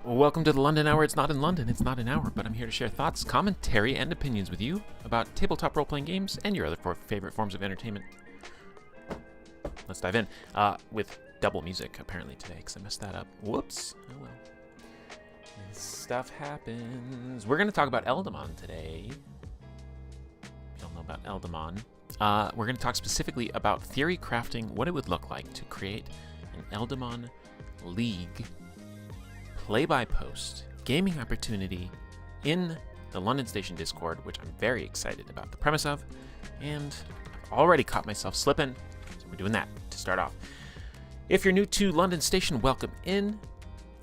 Welcome to the London Hour. It's not in London, it's not an hour, but I'm here to share thoughts, commentary, and opinions with you about tabletop role-playing games and your other favorite forms of entertainment. Let's dive in with double music, apparently, today, because I messed that up. Whoops. Oh, well. This stuff happens. We're going to talk about Eldamon today. You don't know about Eldamon. We're going to talk specifically about theory crafting, what it would look like to create an Eldamon League play-by-post gaming opportunity in the London Station Discord, which I'm very excited about the premise of, and I've already caught myself slipping, so we're doing that to start off. If you're new to London Station, welcome in.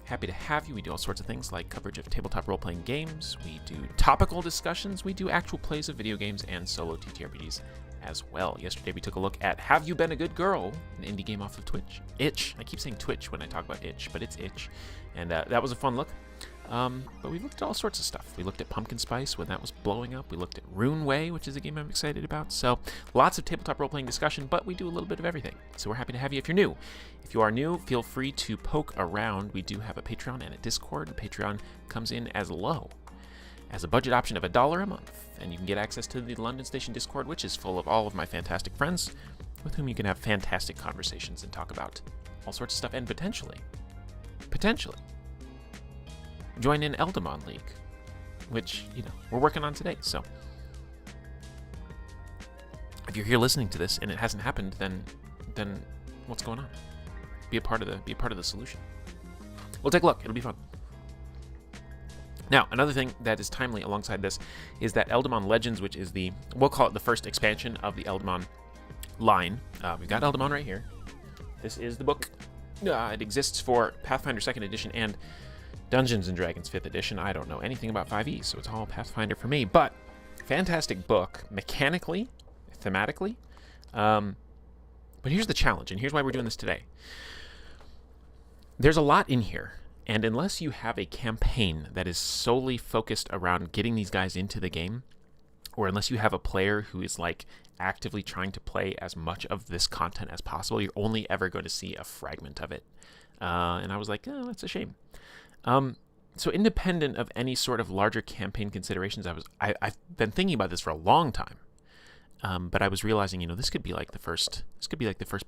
Happy to have you. We do all sorts of things like coverage of tabletop role-playing games, we do topical discussions, we do actual plays of video games and solo TTRPGs as well. Yesterday we took a look at Have You Been a Good Girl, an indie game off of Twitch. Itch. I keep saying Twitch when I talk about itch, but it's Itch. And that was a fun look. But we looked at all sorts of stuff. We looked at Pumpkin Spice when that was blowing up. We looked at Rune Way, which is a game I'm excited about. So lots of tabletop role-playing discussion, but we do a little bit of everything. So we're happy to have you if you're new. If you are new, feel free to poke around. We do have a Patreon and a Discord. Patreon comes in as low as a budget option of $1 a month, and you can get access to the London Station Discord, which is full of all of my fantastic friends with whom you can have fantastic conversations and talk about all sorts of stuff, and potentially join in Eldamon League, which, you know, we're working on today. So if you're here listening to this and it hasn't happened, then what's going on? Be a part of the solution. We'll take a look. It'll be fun. Now, another thing that is timely alongside this is that Eldamon Legends, which is we'll call it the first expansion of the Eldamon line. We've got Eldamon right here. This is the book. It exists for Pathfinder 2nd Edition and Dungeons & Dragons 5th Edition. I don't know anything about 5e, so it's all Pathfinder for me. But fantastic book, mechanically, thematically. But here's the challenge, and here's why we're doing this today. There's a lot in here. And unless you have a campaign that is solely focused around getting these guys into the game, or unless you have a player who is like actively trying to play as much of this content as possible, you're only ever going to see a fragment of it. And I was like, oh, that's a shame. So independent of any sort of larger campaign considerations, I've been thinking about this for a long time. But I was realizing, this could be like the first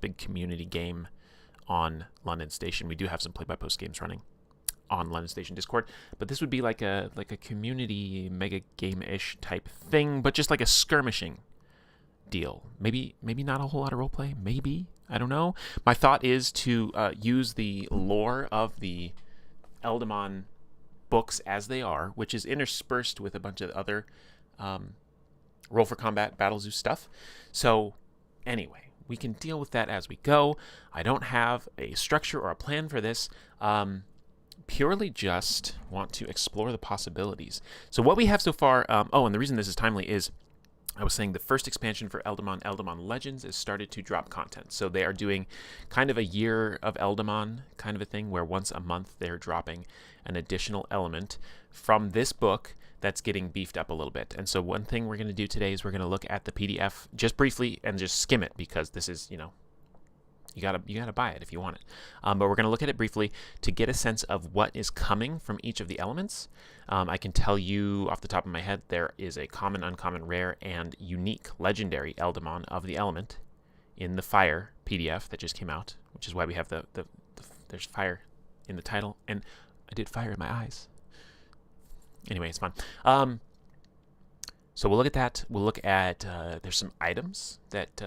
big community game on London Station. We do have some play-by-post games running on London Station Discord, but this would be like a community mega game-ish type thing, but just like a skirmishing deal. Maybe not a whole lot of roleplay. Maybe, I don't know. My thought is to use the lore of the Eldamon books as they are, which is interspersed with a bunch of other Roll for Combat, Battlezoo stuff. So anyway, we can deal with that as we go. I don't have a structure or a plan for this. Purely just want to explore the possibilities. So what we have so far, and the reason this is timely is I was saying the first expansion for Eldamon Legends, has started to drop content. So they are doing kind of a year of Eldamon kind of a thing where once a month they're dropping an additional element from this book that's getting beefed up a little bit. And so one thing we're going to do today is we're going to look at the PDF just briefly and just skim it, because this is, you gotta buy it if you want it. But we're going to look at it briefly to get a sense of what is coming from each of the elements. I can tell you off the top of my head, there is a common, uncommon, rare, and unique legendary Eldamon of the element in the Fire PDF that just came out, which is why we have there's fire in the title, and I did fire in my eyes. Anyway, it's fun. So we'll look at that. We'll look at, there's some items that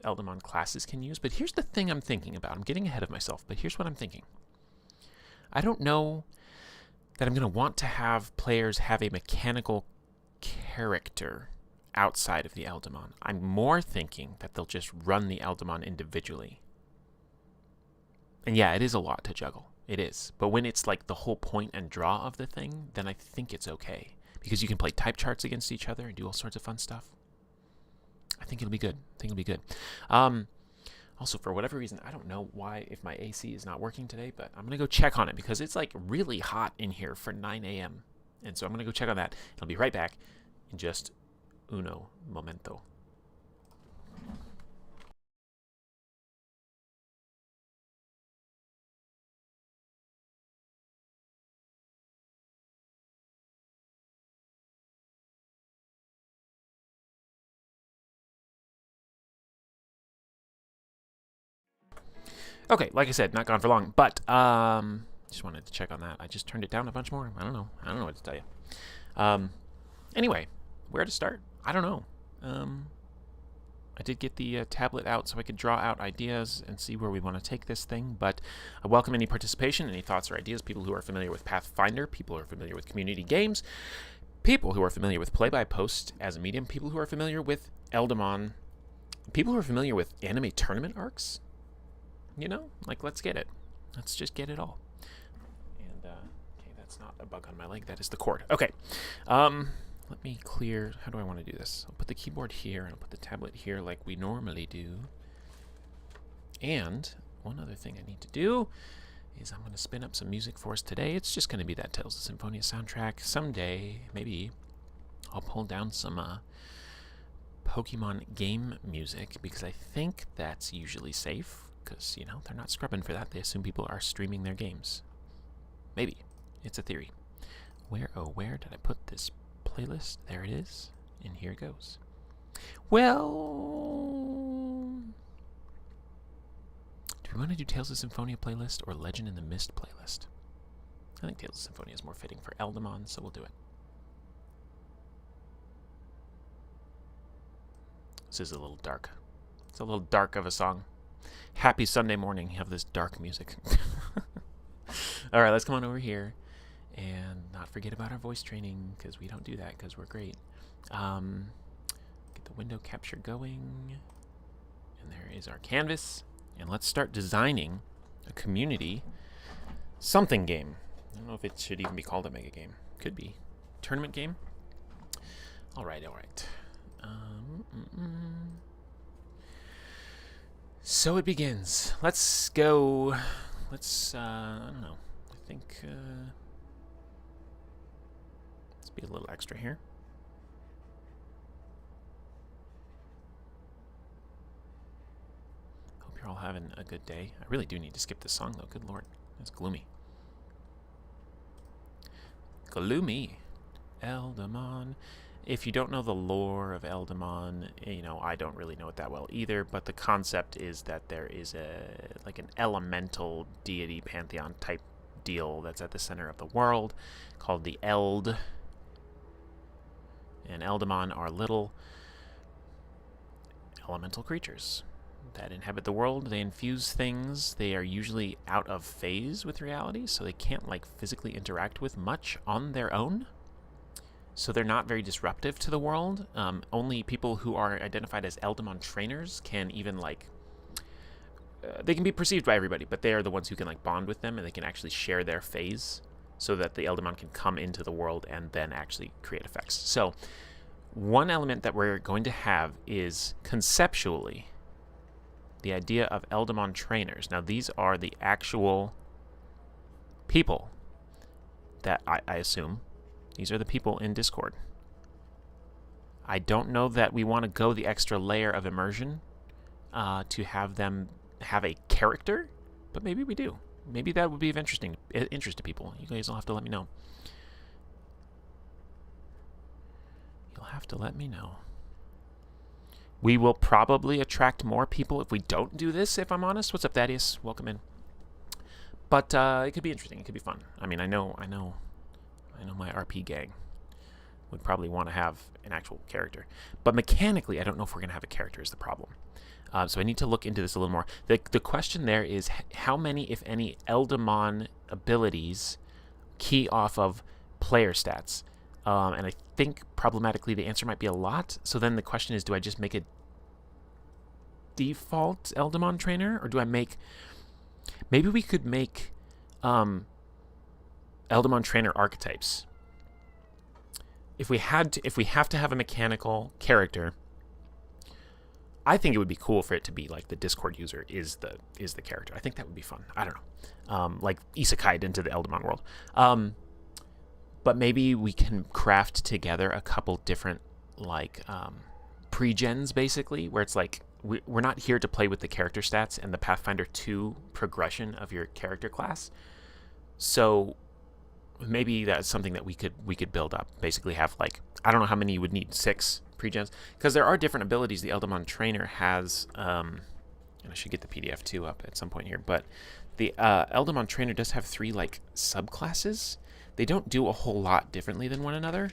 Eldamon classes can use. But here's the thing I'm thinking about. I'm getting ahead of myself, but here's what I'm thinking. I don't know that I'm going to want to have players have a mechanical character outside of the Eldamon. I'm more thinking that they'll just run the Eldamon individually. And yeah, it is a lot to juggle. It is. But when it's like the whole point and draw of the thing, then I think it's okay. Because you can play type charts against each other and do all sorts of fun stuff. I think it'll be good. Also, for whatever reason, I don't know why, if my AC is not working today, but I'm going to go check on it because it's like really hot in here for 9 a.m. And so I'm going to go check on that. I'll be right back in just uno momento. Okay, like I said, not gone for long, but just wanted to check on that. I just turned it down a bunch more. I don't know what to tell you. Anyway, where to start? I don't know. I did get the tablet out so I could draw out ideas and see where we want to take this thing, but I welcome any participation, any thoughts or ideas, people who are familiar with Pathfinder, people who are familiar with community games, people who are familiar with play-by-post as a medium, people who are familiar with Eldamon, people who are familiar with anime tournament arcs. You know, like, let's get it. Let's just get it all. And, okay, that's not a bug on my leg. That is the cord. Okay. Let me clear. How do I want to do this? I'll put the keyboard here, and I'll put the tablet here like we normally do. And one other thing I need to do is I'm going to spin up some music for us today. It's just going to be that Tales of Symphonia soundtrack. Someday, maybe, I'll pull down some Pokemon game music, because I think that's usually safe, because, you know, they're not scrubbing for that. They assume people are streaming their games. Maybe. It's a theory. Where did I put this playlist? There it is, and here it goes. Well, do we want to do Tales of Symphonia playlist or Legend in the Mist playlist? I think Tales of Symphonia is more fitting for Eldamon, so we'll do it. This is a little dark. It's a little dark of a song. Happy Sunday morning, you have this dark music. All right, let's come on over here. And not forget about our voice training, because we don't do that because we're great. Get the window capture going. And there is our canvas. And let's start designing a community something game. I don't know if it should even be called a mega game. Could be. Tournament game? All right. So it begins. Let's go. Let's, I don't know. I think, be a little extra here. Hope you're all having a good day. I really do need to skip this song, though. Good lord. It's gloomy. Gloomy. Eldamon. If you don't know the lore of Eldamon, you know, I don't really know it that well either, but the concept is that there is like an elemental deity pantheon type deal that's at the center of the world called the Eld. And Eldamon are little elemental creatures that inhabit the world. They infuse things. They are usually out of phase with reality, so they can't, like, physically interact with much on their own. So they're not very disruptive to the world. Only people who are identified as Eldamon trainers can even, like, they can be perceived by everybody, but they are the ones who can, like, bond with them, and they can actually share their phase, so that the Eldamon can come into the world and then actually create effects. So one element that we're going to have is, conceptually, the idea of Eldamon trainers. Now, these are the actual people that I assume. These are the people in Discord. I don't know that we want to go the extra layer of immersion to have them have a character, but maybe we do. Maybe that would be of interest to people. You guys will have to let me know. You'll have to let me know. We will probably attract more people if we don't do this, if I'm honest. What's up, Thaddeus? Welcome in. But it could be interesting. It could be fun. I mean, I know my RP gang would probably want to have an actual character. But mechanically, I don't know if we're going to have a character is the problem. So I need to look into this a little more. The question there is how many, if any, Eldamon abilities key off of player stats? And I think problematically the answer might be a lot. So then the question is, do I just make a default Eldamon trainer? Or do I make... Maybe we could make Eldamon trainer archetypes. If we have to have a mechanical character, I think it would be cool for it to be like the Discord user is the character. I think that would be fun. I don't know. Like isekai'd into the Eldamon world. But maybe we can craft together a couple different like pre-gens, basically, where it's like we're not here to play with the character stats and the Pathfinder 2 progression of your character class. So maybe that's something that we could build up. Basically have, like, I don't know how many you would need, 6 pre-gens, because there are different abilities the Eldamon trainer has, and I should get the PDF too up at some point here. But the Eldamon trainer does have 3 like subclasses. They don't do a whole lot differently than one another.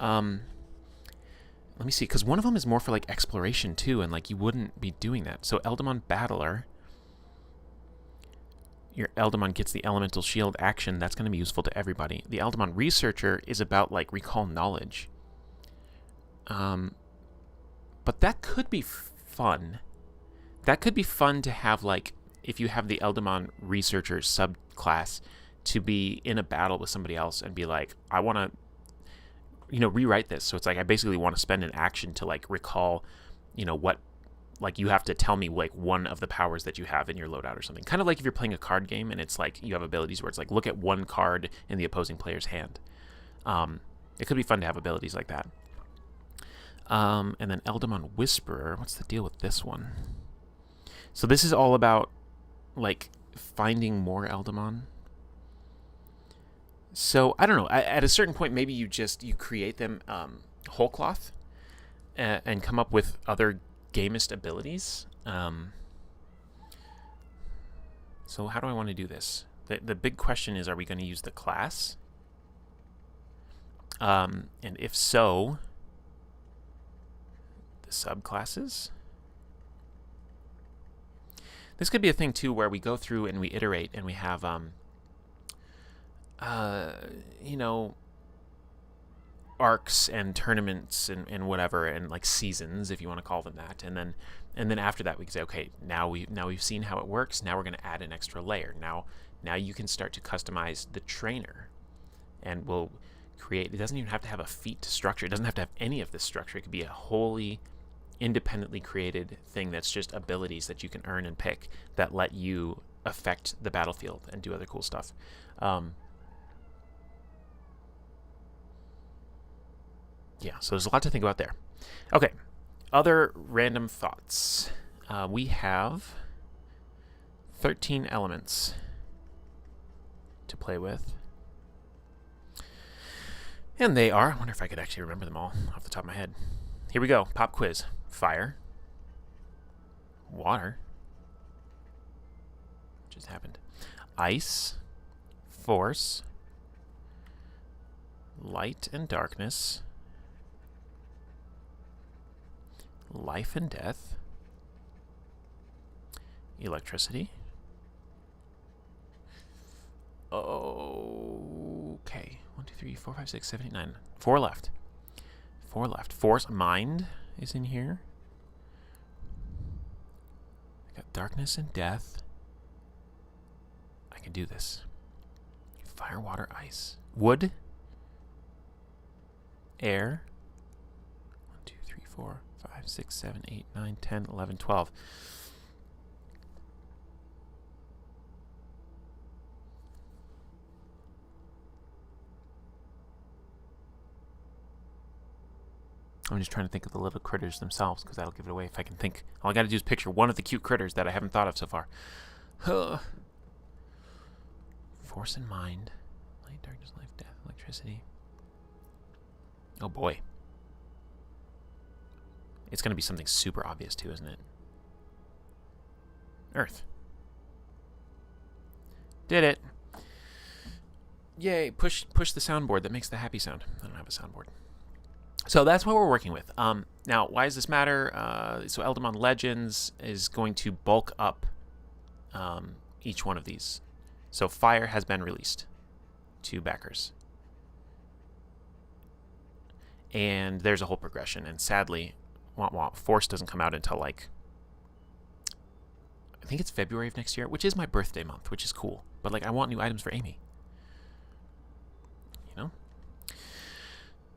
Let me see, because one of them is more for like exploration too, and like you wouldn't be doing that. So Eldamon Battler, your Eldamon gets the elemental shield action. That's going to be useful to everybody. The Eldamon Researcher is about like recall knowledge. But that could be fun. That could be fun to have, like, if you have the Eldamon Researcher subclass, to be in a battle with somebody else and be like, I want to, you know, rewrite this. So it's like I basically want to spend an action to like recall, you know, what, like you have to tell me like one of the powers that you have in your loadout or something. Kind of like if you're playing a card game and it's like you have abilities where it's like look at one card in the opposing player's hand. It could be fun to have abilities like that. And then Eldamon Whisperer. What's the deal with this one? So this is all about like finding more Eldamon. So I don't know. At a certain point, maybe you create them whole cloth and come up with other gamist abilities. So how do I want to do this? The big question is, are we going to use the class? And if so, the subclasses. This could be a thing too, where we go through and we iterate and we have you know, arcs and tournaments and whatever, and like seasons, if you want to call them that, and then after that we can say, okay, now we've seen how it works. Now we're going to add an extra layer. Now you can start to customize the trainer, and we'll create. It doesn't even have to have a feat structure. It doesn't have to have any of this structure. It could be a wholly independently created thing that's just abilities that you can earn and pick that let you affect the battlefield and do other cool stuff. Yeah, so there's a lot to think about there. Okay, other random thoughts. We have 13 elements to play with. And they are, I wonder if I could actually remember them all off the top of my head. Here we go, pop quiz. Fire. Water. What just happened? Ice. Force. Light and darkness. Life and death. Electricity. Okay. 1, 2, 3, 4, 5, 6, 7, 8, 9. 4 left. 4 left. Force. Mind is in here. I got darkness and death. I can do this. Fire, water, ice. Wood. Air. 1, 2, 3, 4, 5, 6, 7, 8, 9, 10, 11, 12. I'm just trying to think of the little critters themselves, because that'll give it away if I can think. All I got to do is picture one of the cute critters that I haven't thought of so far. Force and mind. Light, darkness, life, death, electricity. Oh boy. It's going to be something super obvious too, isn't it? Earth. Did it. Yay, push the soundboard that makes the happy sound. I don't have a soundboard. So that's what we're working with. Now, why does this matter? So Eldamon Legends is going to bulk up each one of these. So Fire has been released to backers. And there's a whole progression. And sadly, Force doesn't come out until like, I think it's February of next year, which is my birthday month, which is cool. But like, I want new items for Amy. You know?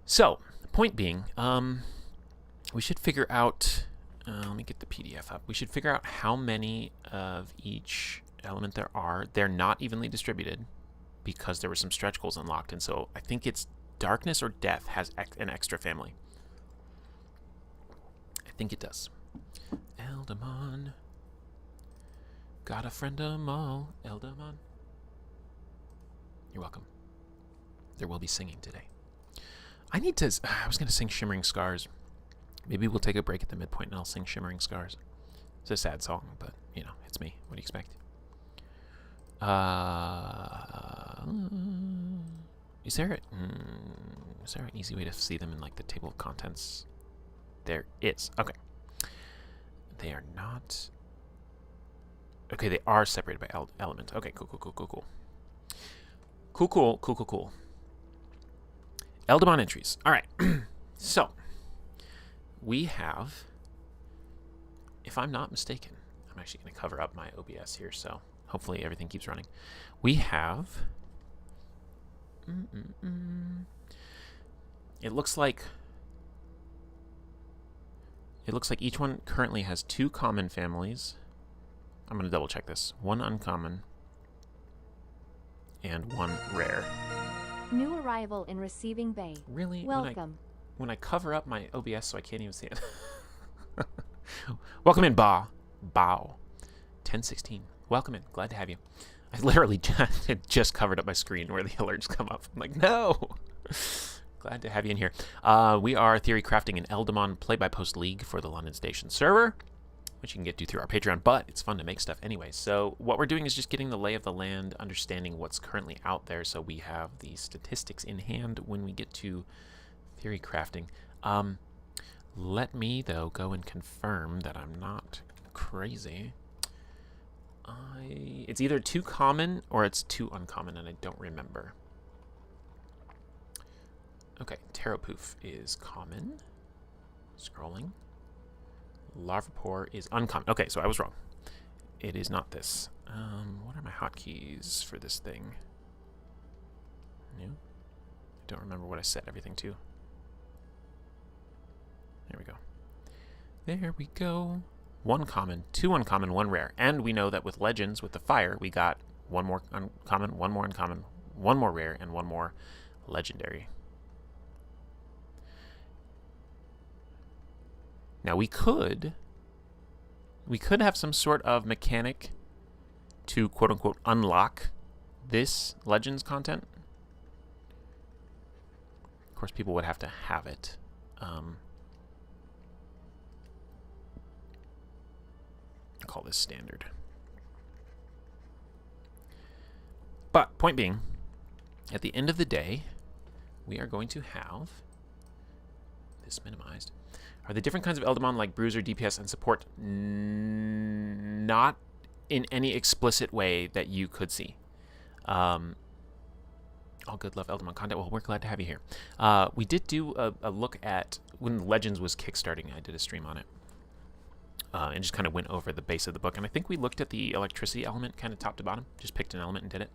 So, point being, we should figure out, let me get the PDF up. We should figure out how many of each element there are. They're not evenly distributed because there were some stretch goals unlocked. And so I think it's darkness or death has an extra family. I think it does. Eldamon. Got a friend of all. Eldamon. You're welcome. There will be singing today. I was going to sing Shimmering Scars. Maybe we'll take a break at the midpoint and I'll sing Shimmering Scars. It's a sad song, but, you know, it's me. What do you expect? Is there an easy way to see them in, like, the table of contents? There is. Okay. They are not... Okay, they are separated by element. Okay, cool. Cool. Eldamon entries. All right. So, we have, if I'm not mistaken, I'm actually going to cover up my OBS here, so hopefully everything keeps running. We have... It looks like each one currently has 2 common families. I'm going to double check this. 1 uncommon and 1 rare. New arrival in receiving bay. Really? Welcome. When I cover up my OBS so I can't even see it. Welcome in, Bao. 1016. Welcome in. Glad to have you. I literally just covered up my screen where the alerts come up. I'm like, no! Glad to have you in here. We are theory crafting an Eldamon play-by-post league for the London Station server, which you can get to through our Patreon, but it's fun to make stuff anyway. So what we're doing is just getting the lay of the land, understanding what's currently out there, so we have the statistics in hand when we get to theory crafting. Let me, though, go and confirm that I'm not crazy. It's either 2 common or it's 2 uncommon, and I don't remember. Okay, Terrapoof is common. Scrolling. Larvapore is uncommon. Okay, so I was wrong. It is not this. What are my hotkeys for this thing? New? I don't remember what I set everything to. There we go. There we go. 1 common, 2 uncommon, 1 rare. And we know that with Legends, with the fire, we got 1 more uncommon, 1 more uncommon, 1 more rare, and 1 more legendary. Now we could have some sort of mechanic to quote-unquote unlock this Legends content. Of course, people would have to have it. I'll call this standard. But point being, at the end of the day, we are going to have this minimized. Are the different kinds of Eldamon like Bruiser, DPS, and support not in any explicit way that you could see? All good, love Eldamon content. Well, we're glad to have you here. We did do a look at when Legends was kickstarting. I did a stream on it. And just kind of went over the base of the book. And I think we looked at the electricity element kind of top to bottom. Just picked an element and did it.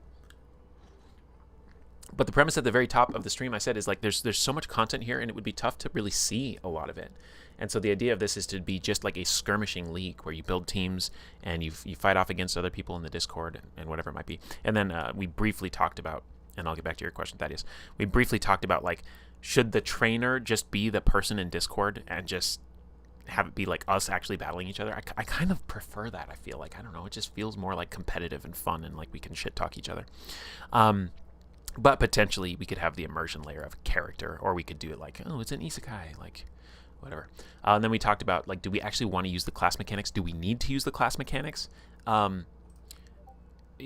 But the premise at the very top of the stream I said is like there's so much content here and it would be tough to really see a lot of it. And so the idea of this is to be just like a skirmishing league where you build teams and you fight off against other people in the Discord and whatever it might be. And then we briefly talked about, and I'll get back to your question, Thaddeus. We briefly talked about like, should the trainer just be the person in Discord and just have it be like us actually battling each other? I kind of prefer that. I feel like, I don't know, it just feels more like competitive and fun and like we can shit talk each other. But potentially we could have the immersion layer of a character, or we could do it like, oh, it's an isekai, like whatever. And then we talked about like, do we actually want to use the class mechanics? Do we need to use the class mechanics? You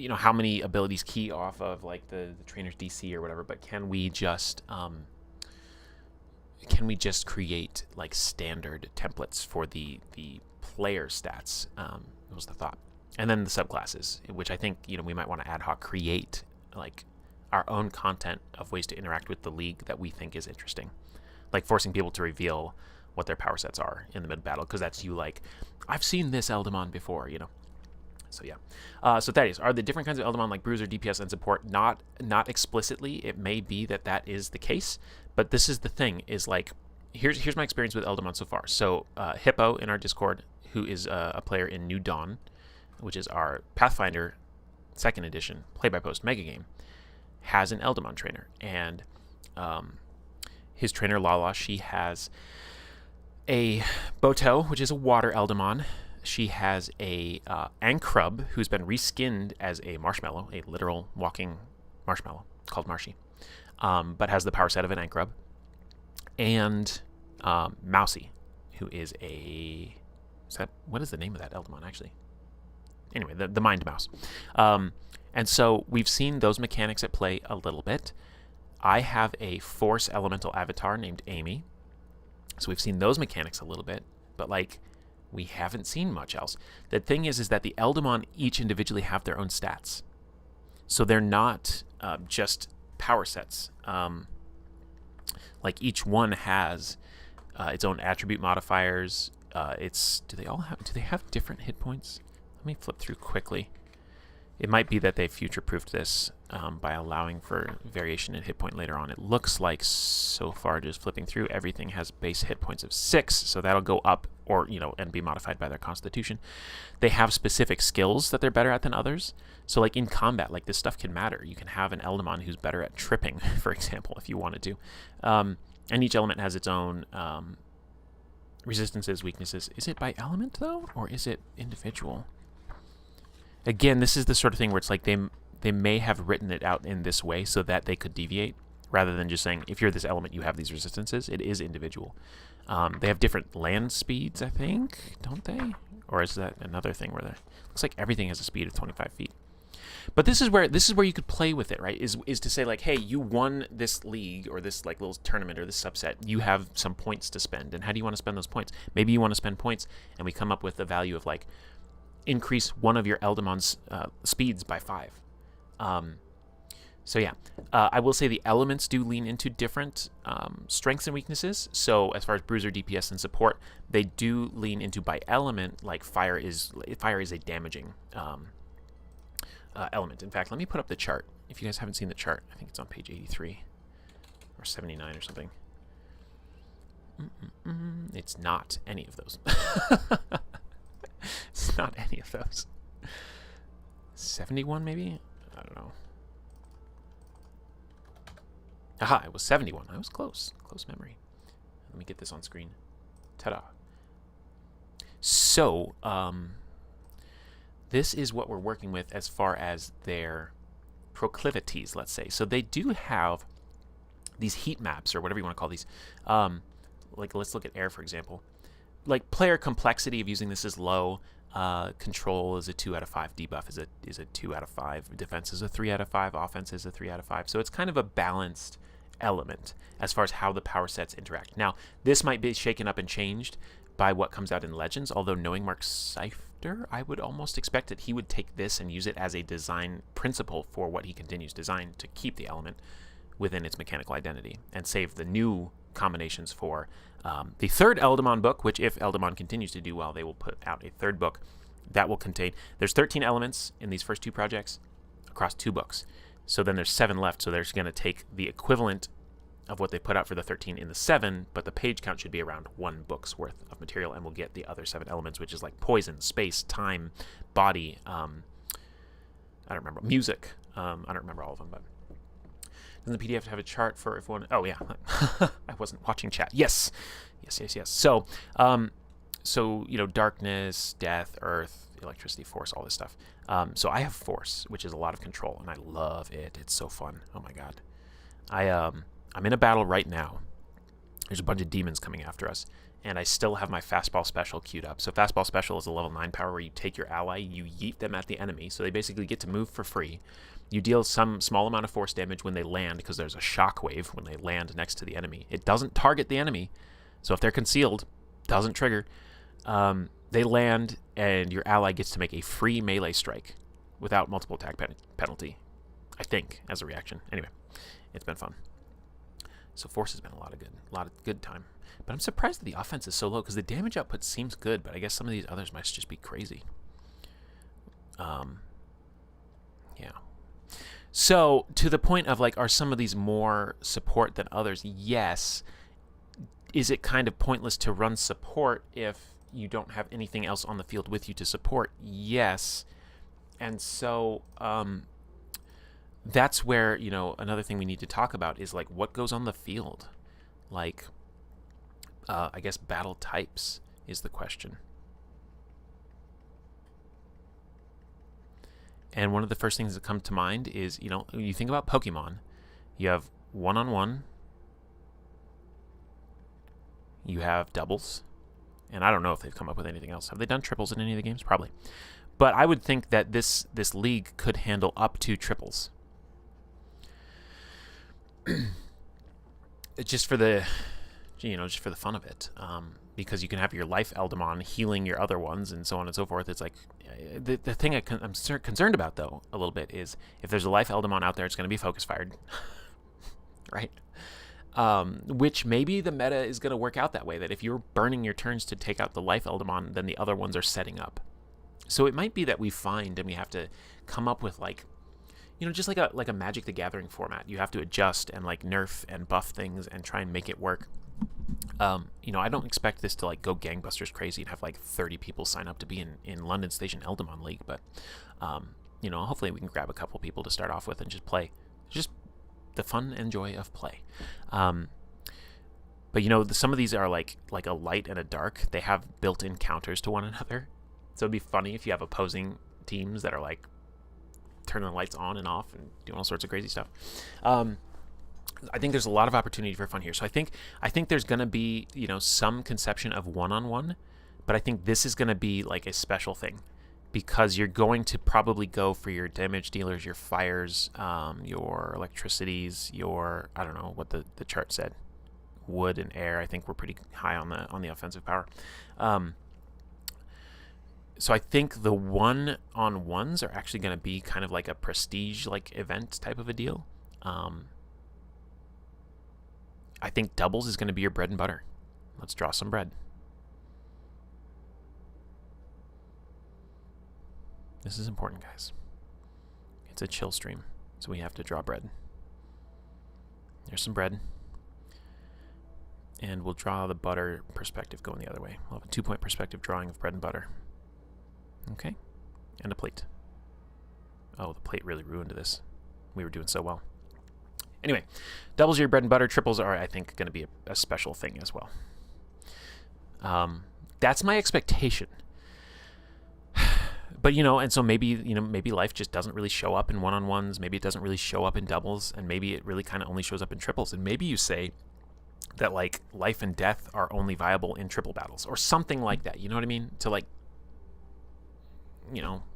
know, how many abilities key off of like the trainer's DC or whatever, but can we just create like standard templates for the player stats? Was the thought. And then the subclasses, which I think, you know, we might want to ad hoc create like our own content of ways to interact with the league that we think is interesting, like forcing people to reveal what their power sets are in the mid battle, because that's you like, I've seen this Eldamon before, you know. So yeah. So that is, are the different kinds of Eldamon like Bruiser, DPS, and support not explicitly? It may be that is the case, but this is the thing, is like, here's my experience with Eldamon so far. So Hippo in our Discord, who is a player in New Dawn, which is our Pathfinder 2nd edition play-by-post mega game, has an Eldamon trainer, and his trainer Lala, she has a Boto, which is a water Eldamon. She has a Ankrub, who's been reskinned as a marshmallow, a literal walking marshmallow called Marshy, but has the power set of an Ankrub, and Mousy, who is a what is the name of that Eldamon actually? Anyway, the Mind Mouse. And so we've seen those mechanics at play a little bit. I have a Force Elemental avatar named Amy. So we've seen those mechanics a little bit, but like we haven't seen much else. The thing is that the Eldamon each individually have their own stats. So they're not just power sets. Like each one has its own attribute modifiers. Do they have different hit points? Let me flip through quickly. It might be that they future-proofed this by allowing for variation in hit point later on. It looks like, so far, just flipping through, everything has base hit points of 6, so that'll go up or, and be modified by their constitution. They have specific skills that they're better at than others. So, like, in combat, like, this stuff can matter. You can have an Eldamon who's better at tripping, for example, if you wanted to. And each element has its own resistances, weaknesses. Is it by element, though, or is it individual? Again, this is the sort of thing where it's like they may have written it out in this way so that they could deviate, rather than just saying, if you're this element, you have these resistances. It is individual. They have different land speeds, I think, don't they? Or is that another thing where looks like everything has a speed of 25 feet. But this is where you could play with it, right? Is to say, like, hey, you won this league or this like little tournament or this subset. You have some points to spend, and how do you want to spend those points? Maybe you want to spend points, and we come up with the value of like increase one of your Eldamon's speeds by 5. So yeah, I will say the elements do lean into different strengths and weaknesses. So as far as bruiser, DPS, and support, they do lean into by element. Like fire is a damaging element. In fact, let me put up the chart. If you guys haven't seen the chart, I think it's on page 83 or 79 or something. It's not any of those. It's not any of those. 71 maybe? I don't know. Aha, it was 71. I was close. Close memory. Let me get this on screen. Ta-da. So, this is what we're working with as far as their proclivities, let's say. So they do have these heat maps, or whatever you want to call these. Like, let's look at air, for example. Like, player complexity of using this is low. Control is a 2 out of 5. Debuff is a 2 out of 5. Defense is a 3 out of 5. Offense is a 3 out of 5. So it's kind of a balanced element as far as how the power sets interact. Now, this might be shaken up and changed by what comes out in Legends, although knowing Mark Seifter, I would almost expect that he would take this and use it as a design principle for what he continues to design to keep the element within its mechanical identity and save the new combinations for the third Eldamon book, which if Eldamon continues to do well, they will put out a third book that will contain, there's 13 elements in these first 2 projects across 2 books. So then there's 7 left, so they're going to take the equivalent of what they put out for the 13 in the 7, but the page count should be around 1 book's worth of material, and we'll get the other 7 elements, which is like poison, space, time, body, I don't remember, music, I don't remember all of them, but doesn't the PDF have a chart for if one? Oh yeah, I wasn't watching chat. Yes. So, darkness, death, earth, electricity, force, all this stuff. So I have force, which is a lot of control, and I love it. It's so fun. Oh my god. I'm in a battle right now. There's a bunch of demons coming after us, and I still have my fastball special queued up. So fastball special is a level 9 power where you take your ally, you yeet them at the enemy, so they basically get to move for free. You deal some small amount of force damage when they land, because there's a shockwave when they land next to the enemy. It doesn't target the enemy, so if they're concealed, doesn't trigger. They land, and your ally gets to make a free melee strike without multiple attack penalty, I think, as a reaction. Anyway, it's been fun. So force has been a lot of good time. But I'm surprised that the offense is so low, because the damage output seems good, but I guess some of these others might just be crazy. Yeah. So, to the point of, like, are some of these more support than others? Yes. Is it kind of pointless to run support if you don't have anything else on the field with you to support? Yes. And so, that's where, another thing we need to talk about is, like, what goes on the field? Like, I guess battle types is the question. And one of the first things that come to mind is, when you think about Pokemon, you have one-on-one, you have doubles, And I don't know if they've come up with anything else. Have they done triples in any of the games? Probably. But I would think that this league could handle up to triples. Just for the fun of it. Because you can have your life Eldamon healing your other ones and so on and so forth. It's like, the thing I'm concerned about, though, a little bit is if there's a life Eldamon out there, it's going to be focus fired. Right? Which maybe the meta is going to work out that way, that if you're burning your turns to take out the life Eldamon, then the other ones are setting up. So it might be that we find and we have to come up with, like, just like a Magic the Gathering format. You have to adjust and like nerf and buff things and try and make it work. I don't expect this to like go gangbusters crazy and have like 30 people sign up to be in London Station Eldamon League, but hopefully we can grab a couple people to start off with and just play. Just the fun and joy of play. But some of these are like a light and a dark. They have built-in counters to one another. So it'd be funny if you have opposing teams that are like turning the lights on and off and doing all sorts of crazy stuff. I think there's a lot of opportunity for fun here. So I think there's going to be, some conception of one-on-one, but I think this is going to be like a special thing because you're going to probably go for your damage dealers, your fires, your electricities, your, I don't know what the chart said, wood and air. I think we're pretty high on the offensive power. So I think the one-on-ones are actually going to be kind of like a prestige like event type of a deal. I think doubles is going to be your bread and butter. Let's draw some bread. This is important, guys. It's a chill stream, so we have to draw bread. There's some bread. And we'll draw the butter perspective going the other way. We'll have a 2-point perspective drawing of bread and butter. Okay, and a plate. Oh, the plate really ruined this. We were doing so well. Anyway, doubles are your bread and butter. Triples are, I think, going to be a special thing as well. That's my expectation. But, and so maybe life just doesn't really show up in one-on-ones. Maybe it doesn't really show up in doubles. And maybe it really kind of only shows up in triples. And maybe you say that, like, life and death are only viable in triple battles. Or something like that. You know what I mean? To, like,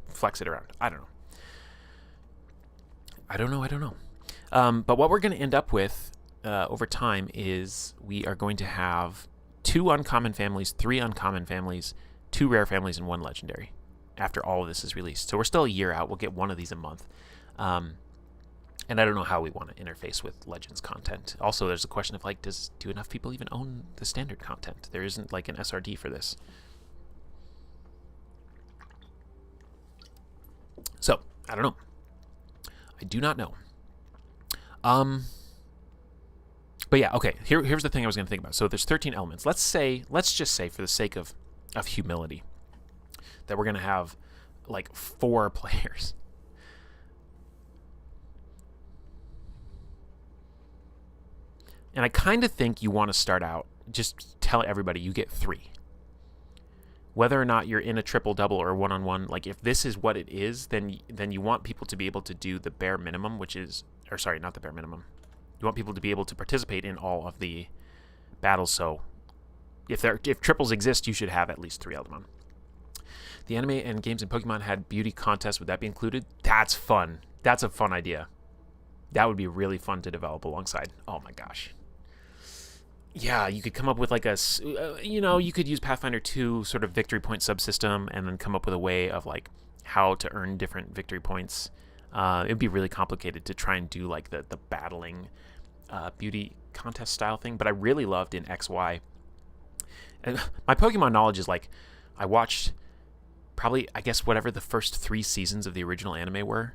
flex it around. I don't know. But what we're going to end up with over time is we are going to have 2 uncommon families, 3 uncommon families, 2 rare families, and 1 legendary after all of this is released. So we're still a year out. We'll get 1 of these a month. And I don't know how we want to interface with Legends content. Also, there's a question of, like, do enough people even own the standard content? There isn't, like, an SRD for this. So, I don't know. I do not know. But yeah, okay. Here's the thing I was going to think about. So there's 13 elements. Let's just say, for the sake of humility, that we're going to have like 4 players. And I kind of think you want to start out, just tell everybody you get 3. Whether or not you're in a triple, double, or one-on-one, like if this is what it is, then you want people to be able to do the bare minimum, which is, or sorry, not the bare minimum. You want people to be able to participate in all of the battles. So if triples exist, you should have at least 3 Eldamon. The anime and games and Pokemon had beauty contests. Would that be included? That's fun. That's a fun idea. That would be really fun to develop alongside. Oh my gosh. Yeah, you could come up with like you could use Pathfinder 2 sort of victory point subsystem and then come up with a way of like how to earn different victory points. It'd be really complicated to try and do like the battling beauty contest style thing, but I really loved in XY. And my Pokemon knowledge is like, I watched probably, I guess, whatever the first 3 seasons of the original anime were,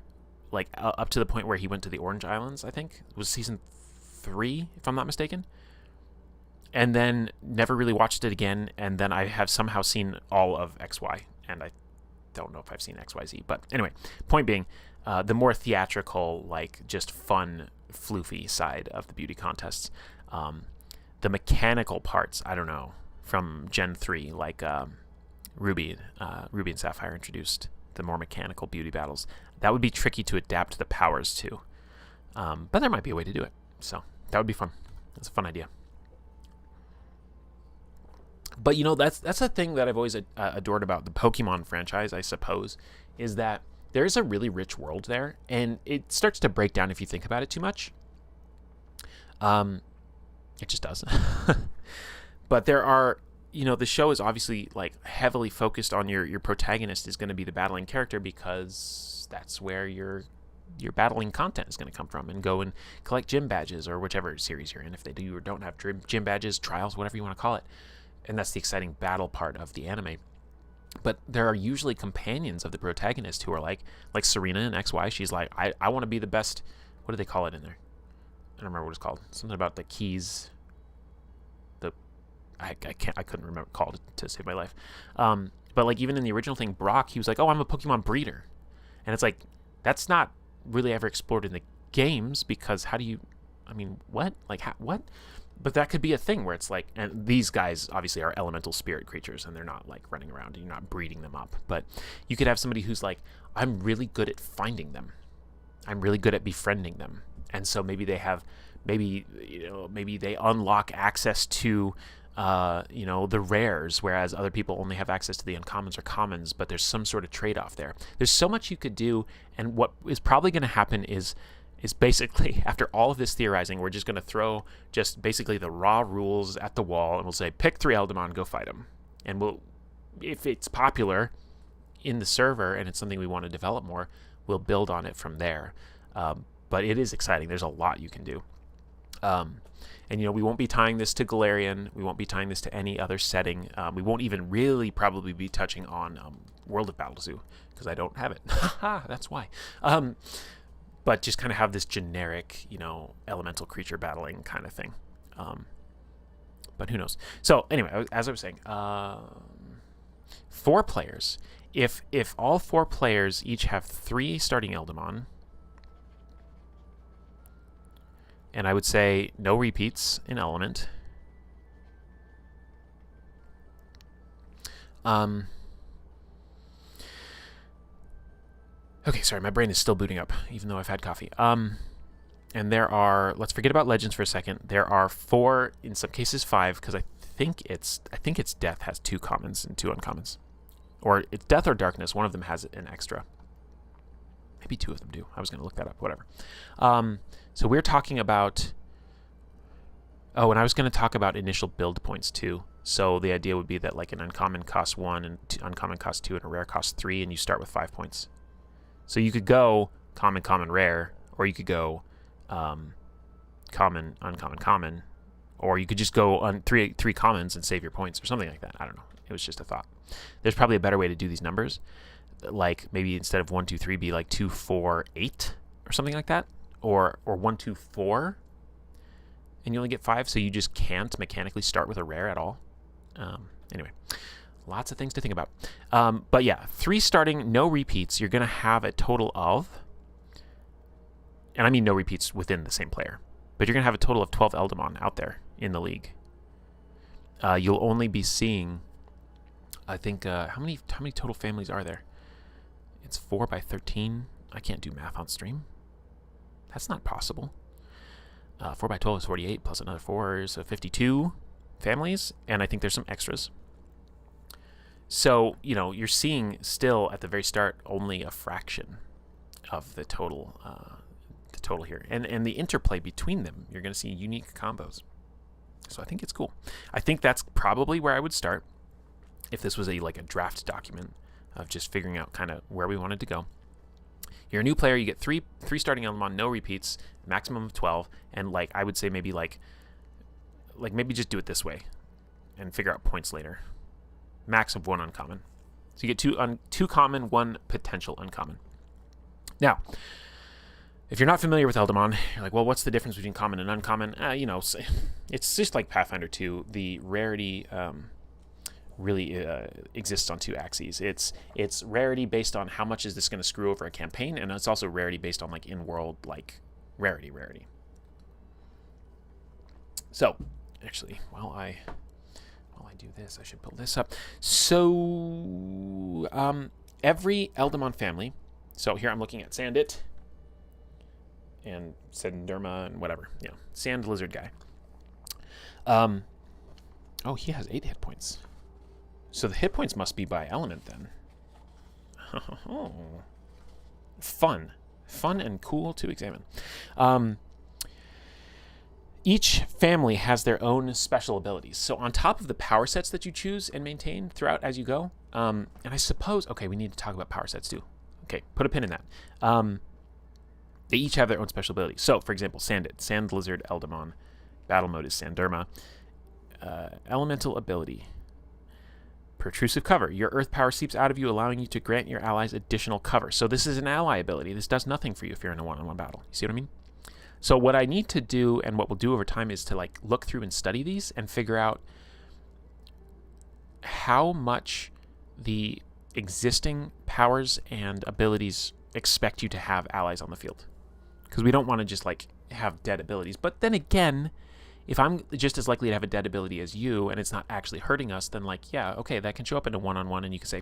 like up to the point where he went to the Orange Islands, I think. It was season 3, if I'm not mistaken. And then never really watched it again, and then I have somehow seen all of XY, and I don't know if I've seen XYZ. But anyway, point being, the more theatrical, like just fun, floofy side of the beauty contests. The mechanical parts, I don't know, from Gen 3, like Ruby and Sapphire introduced the more mechanical beauty battles. That would be tricky to adapt the powers to. But there might be a way to do it. So that would be fun. That's a fun idea. But that's a thing that I've always adored about the Pokemon franchise, I suppose, is that there's a really rich world there, and it starts to break down if you think about it too much. It just does. But there are, the show is obviously like heavily focused on your protagonist is going to be the battling character, because that's where your battling content is going to come from, and go and collect gym badges or whichever series you're in, if they do or don't have gym badges, trials, whatever you want to call it. And that's the exciting battle part of the anime. But there are usually companions of the protagonist who are like Serena in XY. She's like, I want to be the best. What do they call it in there? I don't remember what it's called. Something about the keys. I couldn't remember called to save my life. But like even in the original thing, Brock, he was like, oh, I'm a Pokemon breeder. And it's like, that's not really ever explored in the games, because what? Like, what? But that could be a thing where it's like, and these guys obviously are elemental spirit creatures, and they're not like running around, and you're not breeding them up. But you could have somebody who's like, I'm really good at finding them. I'm really good at befriending them. And so maybe they have, maybe they unlock access to, the rares, whereas other people only have access to the uncommons or commons, but there's some sort of trade-off there. There's so much you could do, and what is probably going to happen is basically, after all of this theorizing, we're just going to throw just basically the raw rules at the wall, and we'll say, pick 3 Eldamon, go fight them. And we'll, if it's popular in the server and it's something we want to develop more, we'll build on it from there. But it is exciting. There's a lot you can do. And, we won't be tying this to Galarian. We won't be tying this to any other setting. We won't even really probably be touching on World of Battlezoo, because I don't have it. That's why. But just kind of have this generic, elemental creature battling kind of thing. But who knows? So anyway, as I was saying, 4 players. If all 4 players each have 3 starting Eldamon, and I would say no repeats in element. Okay, sorry, my brain is still booting up, even though I've had coffee. And there are, let's forget about legends for a second. There are 4, in some cases 5, because I think it's death has 2 commons and 2 uncommons. Or it's death or darkness, one of them has an extra. Maybe 2 of them do. I was going to look that up, whatever. So we're talking about... Oh, and I was going to talk about initial build points too. So the idea would be that like an uncommon costs 1, and uncommon costs 2, and a rare costs 3, and you start with 5 points. So you could go common, common, rare, or you could go common, uncommon, common, or you could just go on three commons and save your points, or something like that. I don't know. It was just a thought. There's probably a better way to do these numbers. Like maybe instead of 1, 2, 3 be like 2, 4, 8 or something like that, or 1, 2, 4, and you only get 5, so you just can't mechanically start with a rare at all. Anyway, lots of things to think about. But yeah, 3 starting, no repeats. You're going to have a total of, and I mean no repeats within the same player, but you're going to have a total of 12 Eldamon out there in the league. You'll only be seeing, I think, how many total families are there? It's 4 by 13. I can't do math on stream. That's not possible. 4 by 12 is 48, plus another 4 is 52 families, and I think there's some extras. So, you're seeing still at the very start only a fraction of the total here. And the interplay between them, you're going to see unique combos. So I think it's cool. I think that's probably where I would start if this was a draft document of just figuring out kind of where we wanted to go. You're a new player, you get three starting Eldamon, no repeats, maximum of 12, and I would say maybe maybe just do it this way and figure out points later. Max of 1 uncommon. So you get 2 common, 1 potential uncommon. Now, if you're not familiar with Eldamon, you're like, well, what's the difference between common and uncommon? It's just like Pathfinder 2. The rarity really exists on 2 axes. It's rarity based on how much is this going to screw over a campaign, and it's also rarity based on in-world rarity. So, actually, while I do this, I should pull this up. So, every Eldamon family. So here I'm looking at Sandit and Senderma and whatever. Sand lizard guy. Oh, he has 8 hit points. So the hit points must be by element then. Fun and cool to examine. Each family has their own special abilities. So on top of the power sets that you choose and maintain throughout as you go, and I suppose, okay, we need to talk about power sets too. Okay, put a pin in that. They each have their own special abilities. So, for example, Sand Lizard, Eldamon. Battle mode is Sanderma. Elemental ability. Protrusive cover. Your earth power seeps out of you, allowing you to grant your allies additional cover. So this is an ally ability. This does nothing for you if you're in a one-on-one battle. You see what I mean? So what I need to do, and what we'll do over time, is to like look through and study these and figure out how much the existing powers and abilities expect you to have allies on the field. Because we don't want to just like have dead abilities. But then again, if I'm just as likely to have a dead ability as you and it's not actually hurting us, then like, yeah, okay, that can show up in a one-on-one and you can say,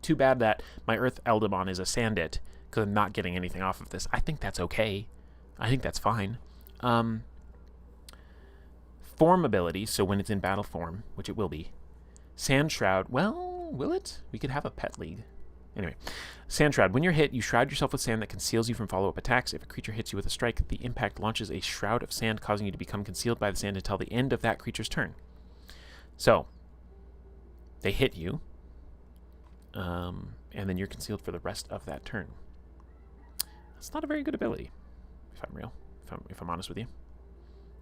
too bad that my Earth Eldamon is a Sandit because I'm not getting anything off of this. I think that's okay. I think that's fine. Form ability, so when it's in battle form, which it will be. Sand Shroud, well, will it? We could have a pet league. Anyway, Sand Shroud. When you're hit, you shroud yourself with sand that conceals you from follow-up attacks. If a creature hits you with a strike, the impact launches a shroud of sand, causing you to become concealed by the sand until the end of that creature's turn. So, they hit you, and then you're concealed for the rest of that turn. That's not a very good ability, if I'm real, if I'm honest with you.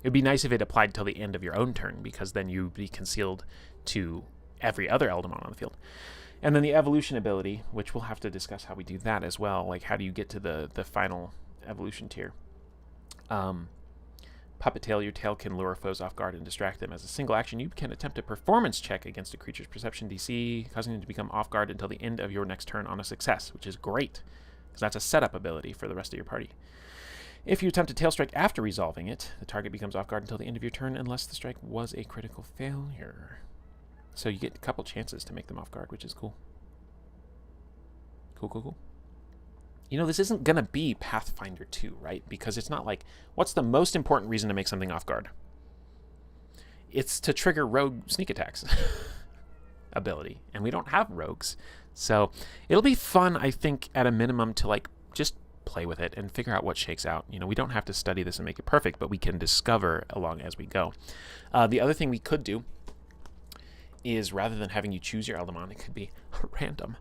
It would be nice if it applied till the end of your own turn, because then you'd be concealed to every other Eldamon on the field. And then the evolution ability, which we'll have to discuss how we do that as well. Like, how do you get to the final evolution tier? Puppet Tail. Your tail can lure foes off guard and distract them. As a single action, you can attempt a performance check against a creature's perception DC, causing them to become off guard until the end of your next turn on a success, which is great, because that's a setup ability for the rest of your party. If you attempt a tail strike after resolving it, the target becomes off guard until the end of your turn, unless the strike was a critical failure. So you get a couple chances to make them off guard, which is cool. Cool. You know, this isn't going to be Pathfinder 2, right? Because it's not like, what's the most important reason to make something off guard? It's to trigger rogue sneak attacks ability. And we don't have rogues. So it'll be fun, I think, at a minimum, to like just play with it and figure out what shakes out. You know, we don't have to study this and make it perfect, but we can discover along as we go. The other thing we could do is, rather than having you choose your Eldamon, it could be random.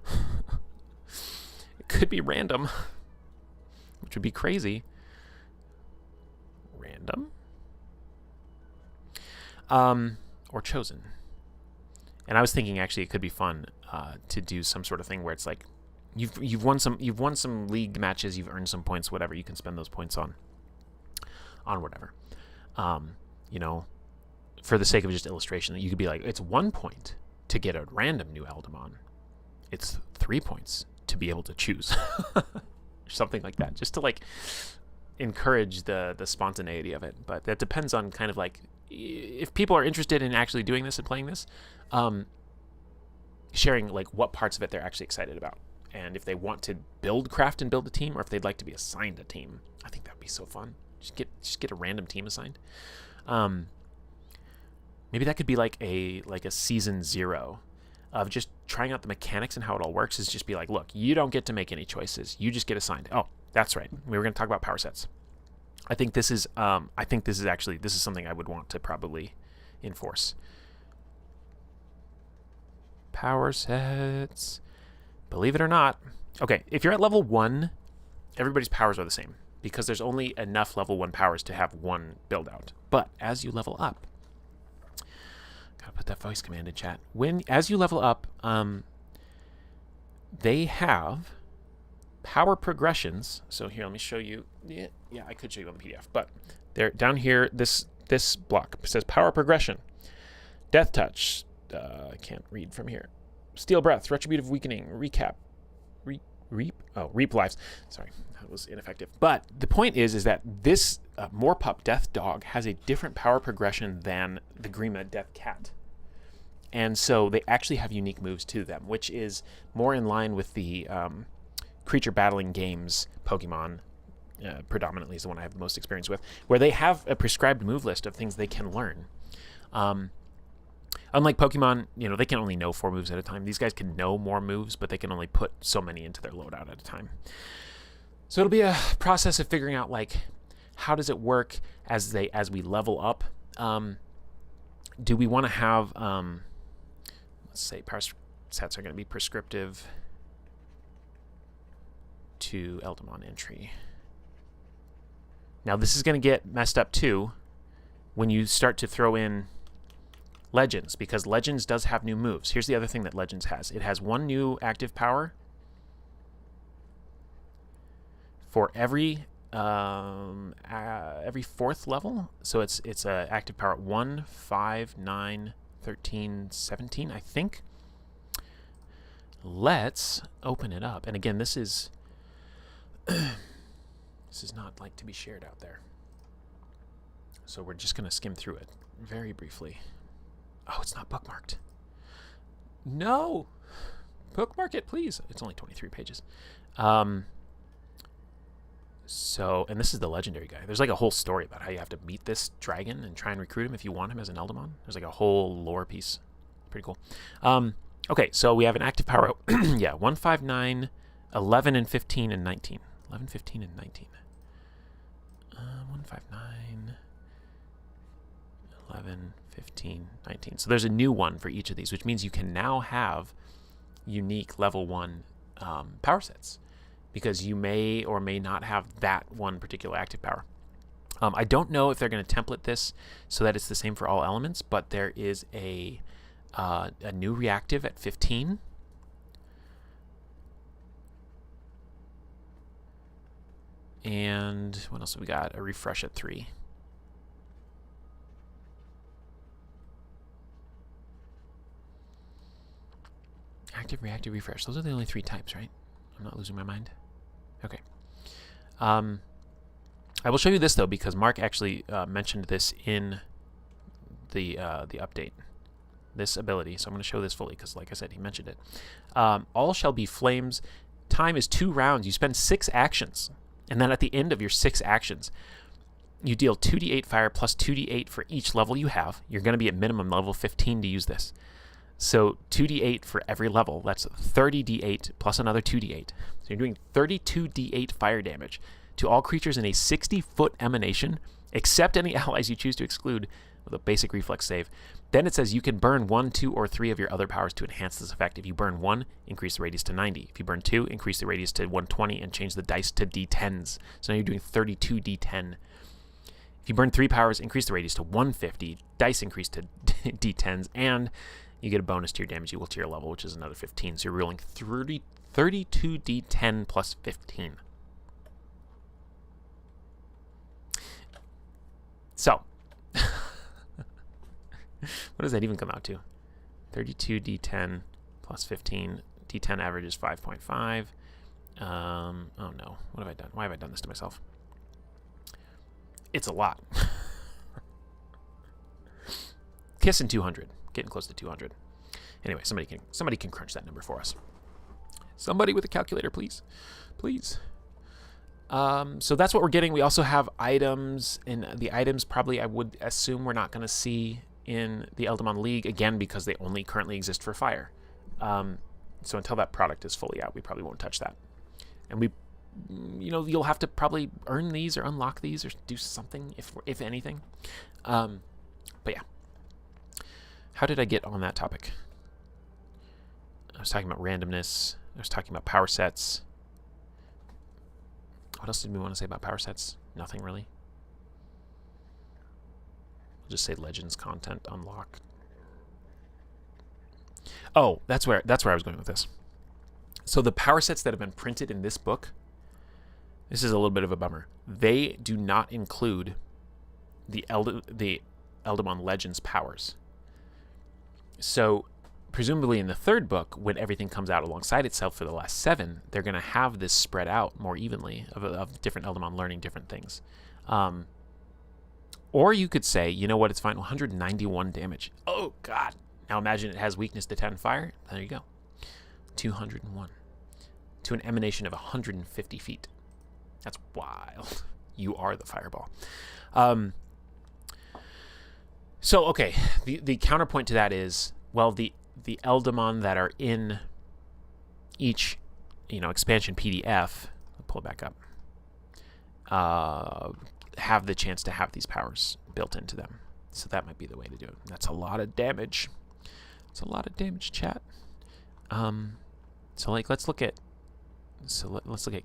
It could be random, which would be crazy. Random? Or chosen. And I was thinking, actually, it could be fun to do some sort of thing where it's like, you've won some league matches, you've earned some points, whatever. You can spend those points on whatever. You know, for the sake of just illustration, that you could be like, it's 1 point to get a random new Eldamon. It's 3 points to be able to choose. Or something like that, just to like encourage the spontaneity of it. But that depends on kind of like, if people are interested in actually doing this and playing this, sharing like what parts of it they're actually excited about. And if they want to craft and build a team, or if they'd like to be assigned a team. I think that'd be so fun. Just get a random team assigned. Maybe that could be like a season 0 of just trying out the mechanics and how it all works. Is just be like, look, you don't get to make any choices. You just get assigned. Oh, that's right. We were going to talk about power sets. I think this is something I would want to probably enforce. Power sets. Believe it or not. Okay, if you're at level 1, everybody's powers are the same, because there's only enough level 1 powers to have one build out. But as you level up, gotta put that voice command in chat. As you level up, they have power progressions. So here, let me show you. Yeah, I could show you on the PDF, but they're down here. This block says power progression. Death touch. I can't read from here. Steel breath. Retributive weakening. Recap. Reap lives. Sorry, that was ineffective. But the point is that this Moorpup Death Dog has a different power progression than the Grima Death Cat. And so they actually have unique moves to them, which is more in line with the Creature Battling Games Pokemon, predominantly is the one I have the most experience with, where they have a prescribed move list of things they can learn. Unlike Pokemon, they can only know 4 moves at a time. These guys can know more moves, but they can only put so many into their loadout at a time. So it'll be a process of figuring out, like, how does it work as we level up. Do we want to have, let's say, power sets are going to be prescriptive to Eldamon entry. Now, this is going to get messed up, too, when you start to throw in Legends, because Legends does have new moves. Here's the other thing that Legends has. It has 1 new active power for every 4th level. So it's active power at 1, 5, 9, 13, 17, I think. Let's open it up. And again, this is this is not like to be shared out there. So we're just going to skim through it very briefly. Oh, it's not bookmarked. No! Bookmark it, please. It's only 23 pages. So, and this is the legendary guy. There's like a whole story about how you have to meet this dragon and try and recruit him if you want him as an Eldamon. There's like a whole lore piece. Pretty cool. Okay, so we have an active power. Yeah, 1, 5, 9, 11, and 15, and 19. 11, 15, and 19. 1, 5, 9, 11, 15, 19. So there's a new one for each of these, which means you can now have unique level 1 power sets, because you may or may not have that one particular active power. I don't know if they're going to template this so that it's the same for all elements, but there is a new reactive at 15. And what else have we got? A refresh at 3. Active, reactive, refresh. Those are the only 3 types, right? I'm not losing my mind. Okay. I will show you this, though, because Mark actually mentioned this in the update. This ability. So I'm going to show this fully because, like I said, he mentioned it. All shall be flames. Time is 2 rounds. You spend 6 actions. And then at the end of your 6 actions, you deal 2d8 fire plus 2d8 for each level you have. You're going to be at minimum level 15 to use this. So 2d8 for every level. That's 30d8 plus another 2d8. So you're doing 32d8 fire damage to all creatures in a 60-foot emanation, except any allies you choose to exclude with a basic reflex save. Then it says you can burn 1, 2, or 3 of your other powers to enhance this effect. If you burn 1, increase the radius to 90. If you burn 2, increase the radius to 120 and change the dice to d10s. So now you're doing 32 d10. If you burn 3 powers, increase the radius to 150, dice increase to d10s, and you get a bonus to your damage equal to your level, which is another 15. So you're rolling 32 d10 plus 15. So, what does that even come out to? 32 d10 plus 15. D10 average is 5.5. Oh no, what have I done? Why have I done this to myself? It's a lot. Kissing 200. Getting close to 200. Anyway, somebody can crunch that number for us. Somebody with a calculator, please. Please. So that's what we're getting. We also have items, and the items probably I would assume we're not going to see in the Eldamon League, again, because they only currently exist for fire. So until that product is fully out, we probably won't touch that. And you'll have to probably earn these or unlock these or do something, if anything. But yeah. How did I get on that topic? I was talking about randomness. I was talking about power sets. What else did we want to say about power sets? Nothing really. We'll just say Legends content unlock. Oh, that's where I was going with this. So the power sets that have been printed in this book, this is a little bit of a bummer. They do not include the Eldamon Legends powers. So presumably in the 3rd book, when everything comes out alongside itself for the last 7, they're going to have this spread out more evenly of different Eldamon learning different things. Or you could say, you know what, it's fine, 191 damage. Oh, God. Now imagine it has weakness to 10 fire. There you go. 201. To an emanation of 150 feet. That's wild. You are the fireball. So, okay, the counterpoint to that is, well, the Eldamon that are in each, expansion PDF, I'll pull it back up, have the chance to have these powers built into them. So that might be the way to do it. That's a lot of damage. It's a lot of damage, chat. So let's look at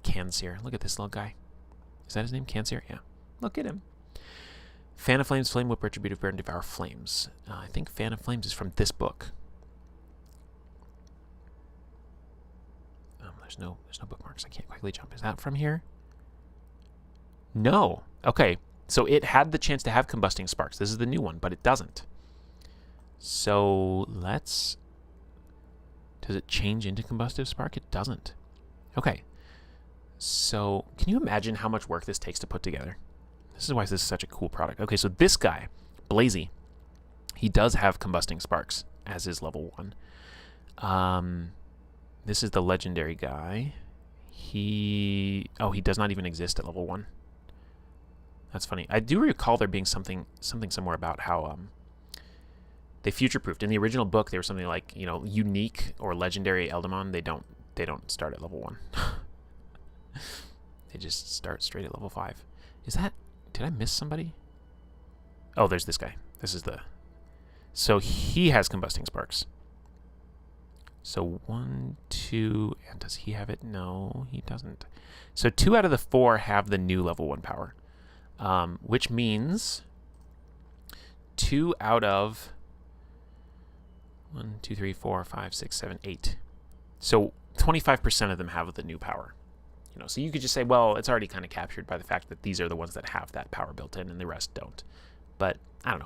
Cancer. Look at this little guy. Is that his name? Cancer? Yeah. Look at him. Fan of Flames, Flame Whip, Retributive Bear, and Devour Flames. I think Fan of Flames is from this book. There's no bookmarks. I can't quickly jump. Is that from here? No. Okay. So it had the chance to have Combusting Sparks. This is the new one, but it doesn't. So let's... Does it change into Combustive Spark? It doesn't. Okay. So can you imagine how much work this takes to put together? This is why this is such a cool product. Okay, so this guy, Blazy, he does have Combusting Sparks as his level 1. This is the legendary guy. He does not even exist at level 1. That's funny. I do recall there being something somewhere about how they future-proofed. In the original book, they were something like, unique or legendary Eldamon. They don't start at level 1. They just start straight at level 5. Did I miss somebody? Oh, there's this guy. So he has Combusting Sparks. So 1, 2, and does he have it? No, he doesn't. So 2 out of the 4 have the new level 1 power, which means 2 out of 1, 2, 3, 4, 5, 6, 7, 8. So 25% of them have the new power. So you could just say, well, it's already kind of captured by the fact that these are the ones that have that power built in and the rest don't. But I don't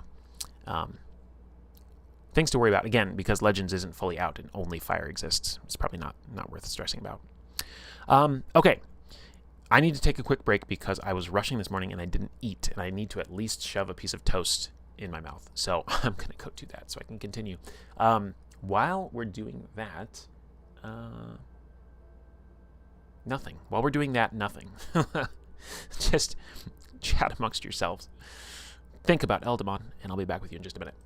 know. Things to worry about, again, because Legends isn't fully out and only Fire exists. It's probably not worth stressing about. Okay. I need to take a quick break because I was rushing this morning and I didn't eat, and I need to at least shove a piece of toast in my mouth. So I'm going to go do that so I can continue. While we're doing that... nothing. While we're doing that, nothing. Just chat amongst yourselves. Think about Eldamon, and I'll be back with you in just a minute.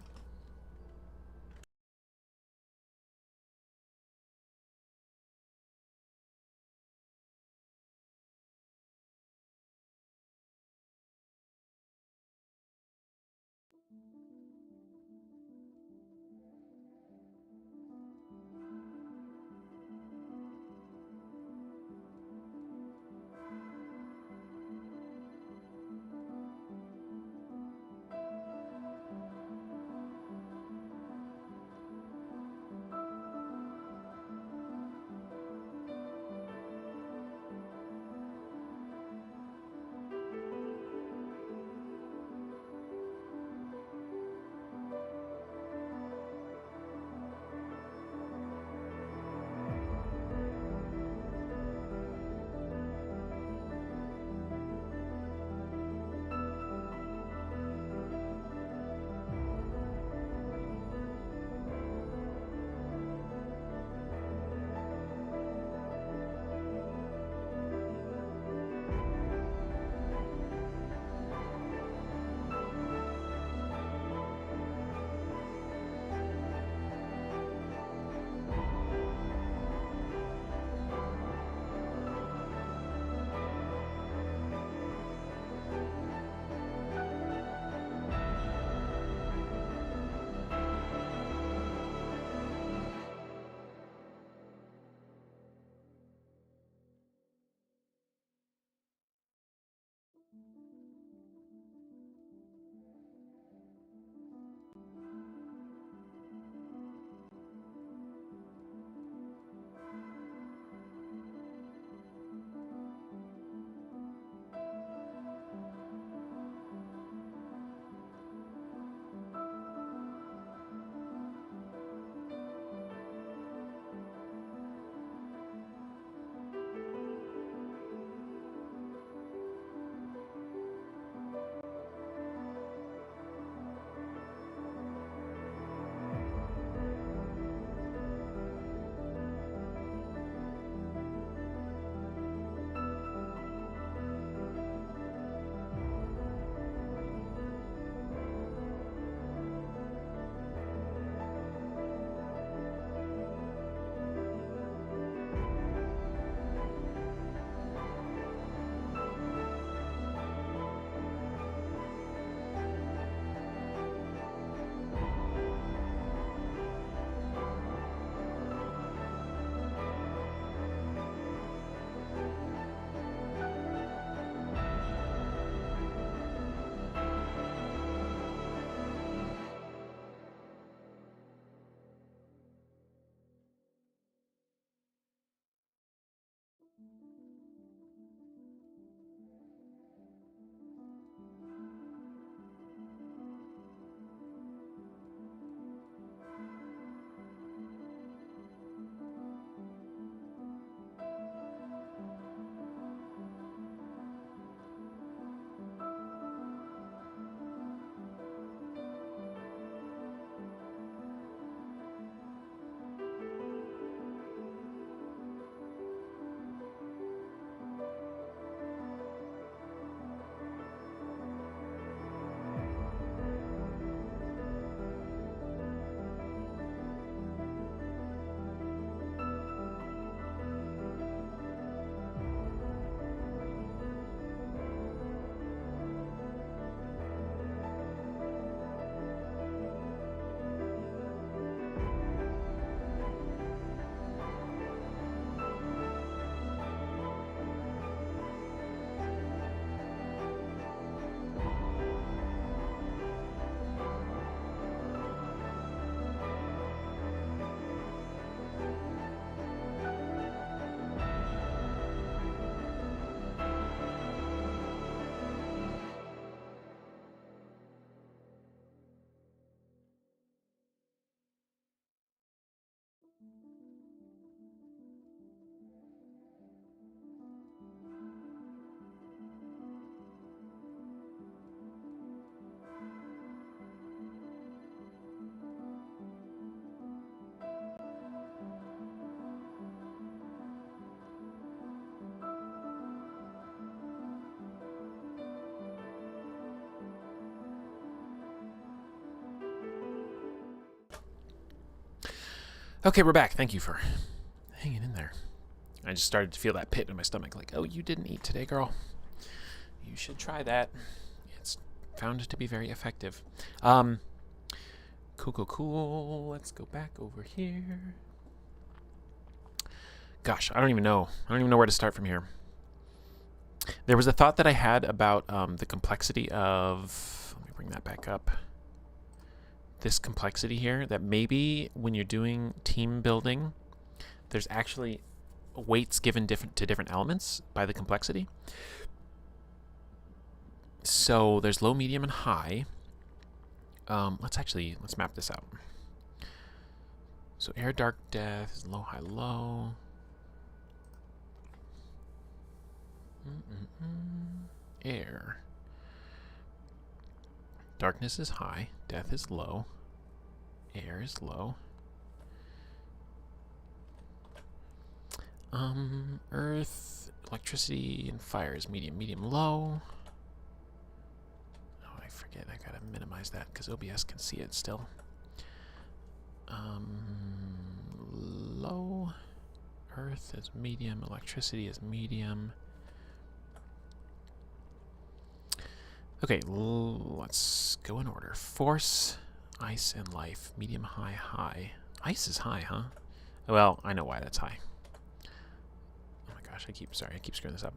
Okay, we're back. Thank you for hanging in there. I just started to feel that pit in my stomach, like, oh, you didn't eat today, girl. You should try that. It's found to be very effective. Cool. Let's go back over here. Gosh, I don't even know where to start from here. There was a thought that I had about the complexity of... Let me bring that back up. This complexity here, that maybe when you're doing team building, there's actually weights given to different elements by the complexity. So there's low, medium, and high. Let's map this out. So air, dark, death is low, high, low. Air. Darkness is high, death is low, air is low. Earth, electricity, and fire is medium, low. Oh, I forget. I gotta minimize that because OBS can see it still. Low. Earth is medium. Electricity is medium. Okay, let's go in order. Force, ice, and life. Medium, high, high. Ice is high, huh? Well, I know why that's high. Oh my gosh, I keep screwing this up.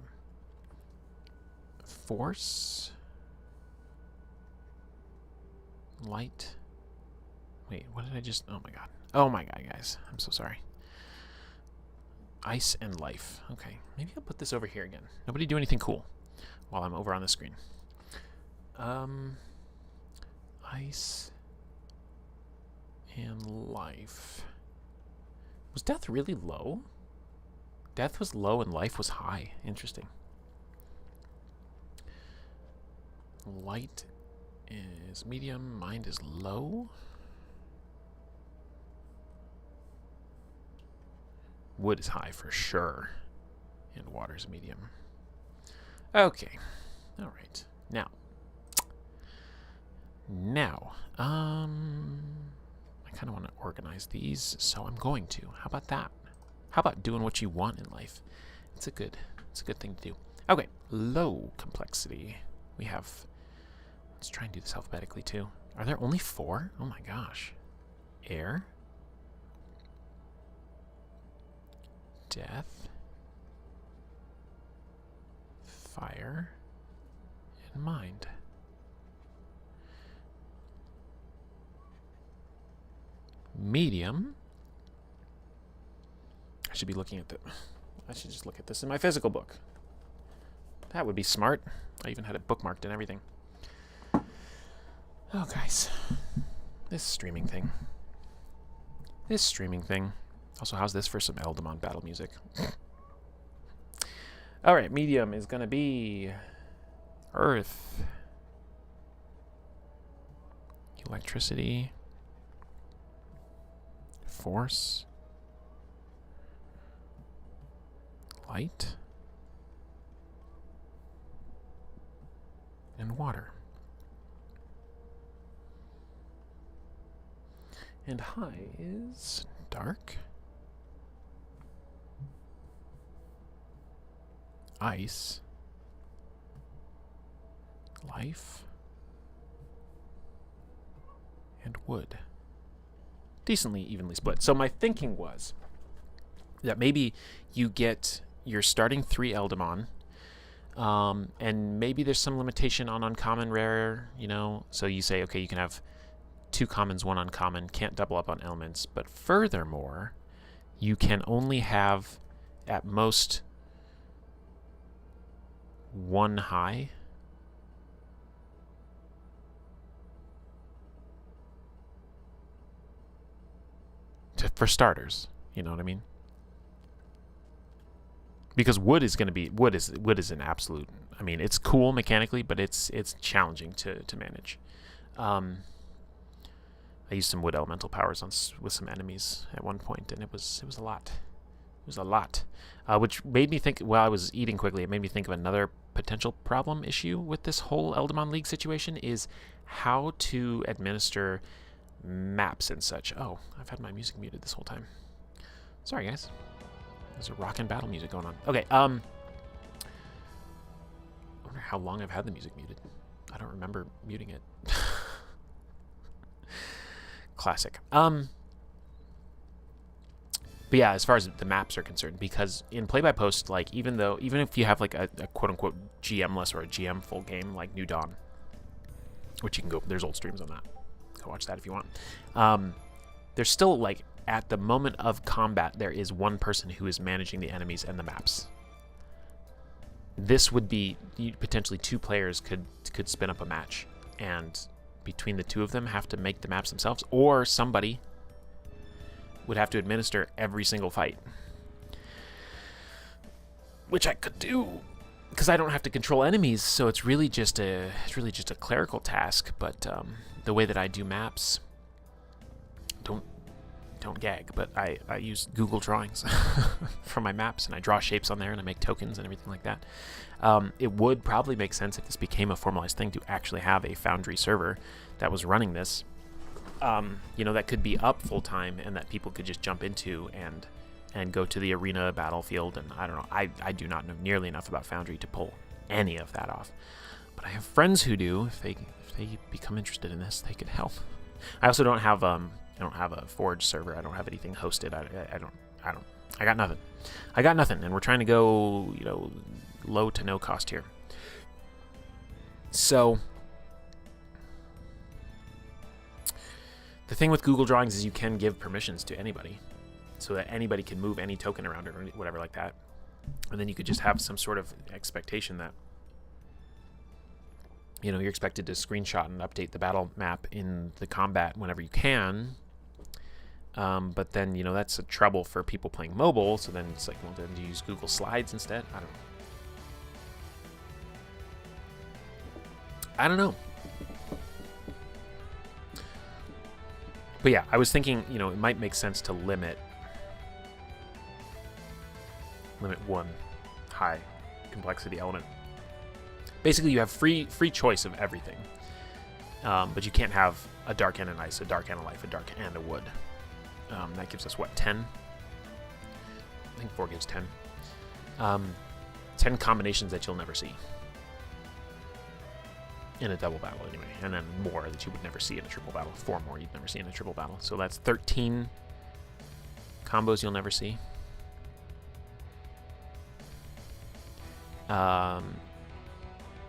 Force. Light. Wait, what did I just... Oh my god, guys. I'm so sorry. Ice and life. Okay, maybe I'll put this over here again. Nobody do anything cool while I'm over on the screen. Ice and life. Was death really low? Death was low and life was high. Interesting. Light is medium. Mind is low. Wood is high for sure. And water is medium. Okay. All right. Now, I kind of want to organize these, so I'm going to. How about that? How about doing what you want in life? It's a good thing to do. Okay, low complexity. We have, let's try and do this alphabetically too. Are there only 4? Oh my gosh. Air. Death. Fire. And mind. Medium. I should be looking at I should just look at this in my physical book. That would be smart. I even had it bookmarked and everything. Oh, guys. This streaming thing. Also, how's this for some Eldamon battle music? Alright, medium is going to be earth. Electricity. Force. Light. And water. And high is dark. Ice. Life. And wood. Decently evenly split. So my thinking was that maybe you're starting 3 Eldamon, and maybe there's some limitation on uncommon, rare, so you say, okay, you can have 2 commons, 1 uncommon, can't double up on elements, but furthermore, you can only have at most 1 high. For starters, you know what I mean? Because wood is an absolute. I mean, it's cool mechanically, but it's challenging to manage. I used some wood elemental powers with some enemies at one point, and it was a lot. It was a lot, which made me think. While I was eating quickly, it made me think of another potential issue with this whole Eldamon League situation is how to administer maps and such. Oh, I've had my music muted this whole time. Sorry, guys. There's a rockin' battle music going on. Okay, I wonder how long I've had the music muted. I don't remember muting it. Classic. But yeah, as far as the maps are concerned, because in play-by-post, like, even if you have like a quote-unquote GM-less or a GM full game, like New Dawn, which you can go, there's old streams on that. Go watch that if you want. There's still, like, at the moment of combat, there is one person who is managing the enemies and the maps. This would be, potentially 2 players could spin up a match, and between the 2 of them have to make the maps themselves, or somebody would have to administer every single fight, which I could do because I don't have to control enemies, so it's really just a clerical task. But the way that I do maps, don't gag, but I use Google Drawings for my maps, and I draw shapes on there, and I make tokens and everything like that. It would probably make sense if this became a formalized thing to actually have a Foundry server that was running this. That could be up full time, and that people could just jump into and go to the arena battlefield. And I don't know, I do not know nearly enough about Foundry to pull any of that off, but I have friends who do. If they become interested in this, they could help. I also don't have a Forge server. I don't have anything hosted. I got nothing, and we're trying to go, low to no cost here. So the thing with Google Drawings is you can give permissions to anybody, so that anybody can move any token around or whatever like that. And then you could just have some sort of expectation that, you're expected to screenshot and update the battle map in the combat whenever you can. But then, that's a trouble for people playing mobile. So then it's like, well, then do you use Google Slides instead? I don't know. But yeah, I was thinking, it might make sense to limit one high complexity element. Basically, you have free choice of everything, but you can't have a dark and an ice, a dark and a life, a dark and a wood. That gives us what, 10? I think 4 gives 10. 10 combinations that you'll never see in a double battle anyway, and then more that you would never see in a triple battle. 4 more you'd never see in a triple battle. So that's 13 combos you'll never see.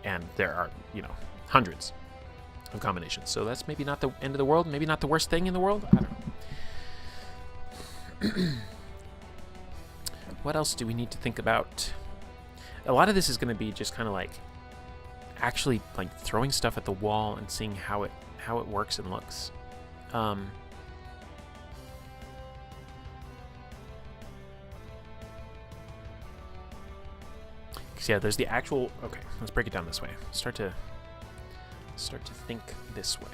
And there are, hundreds of combinations. So that's maybe not the end of the world, maybe not the worst thing in the world. I don't know. What else do we need to think about? A lot of this is going to be just kind of like actually like throwing stuff at the wall and seeing how it works and looks. Yeah, there's the actual. Okay, let's break it down this way. Start to think this way.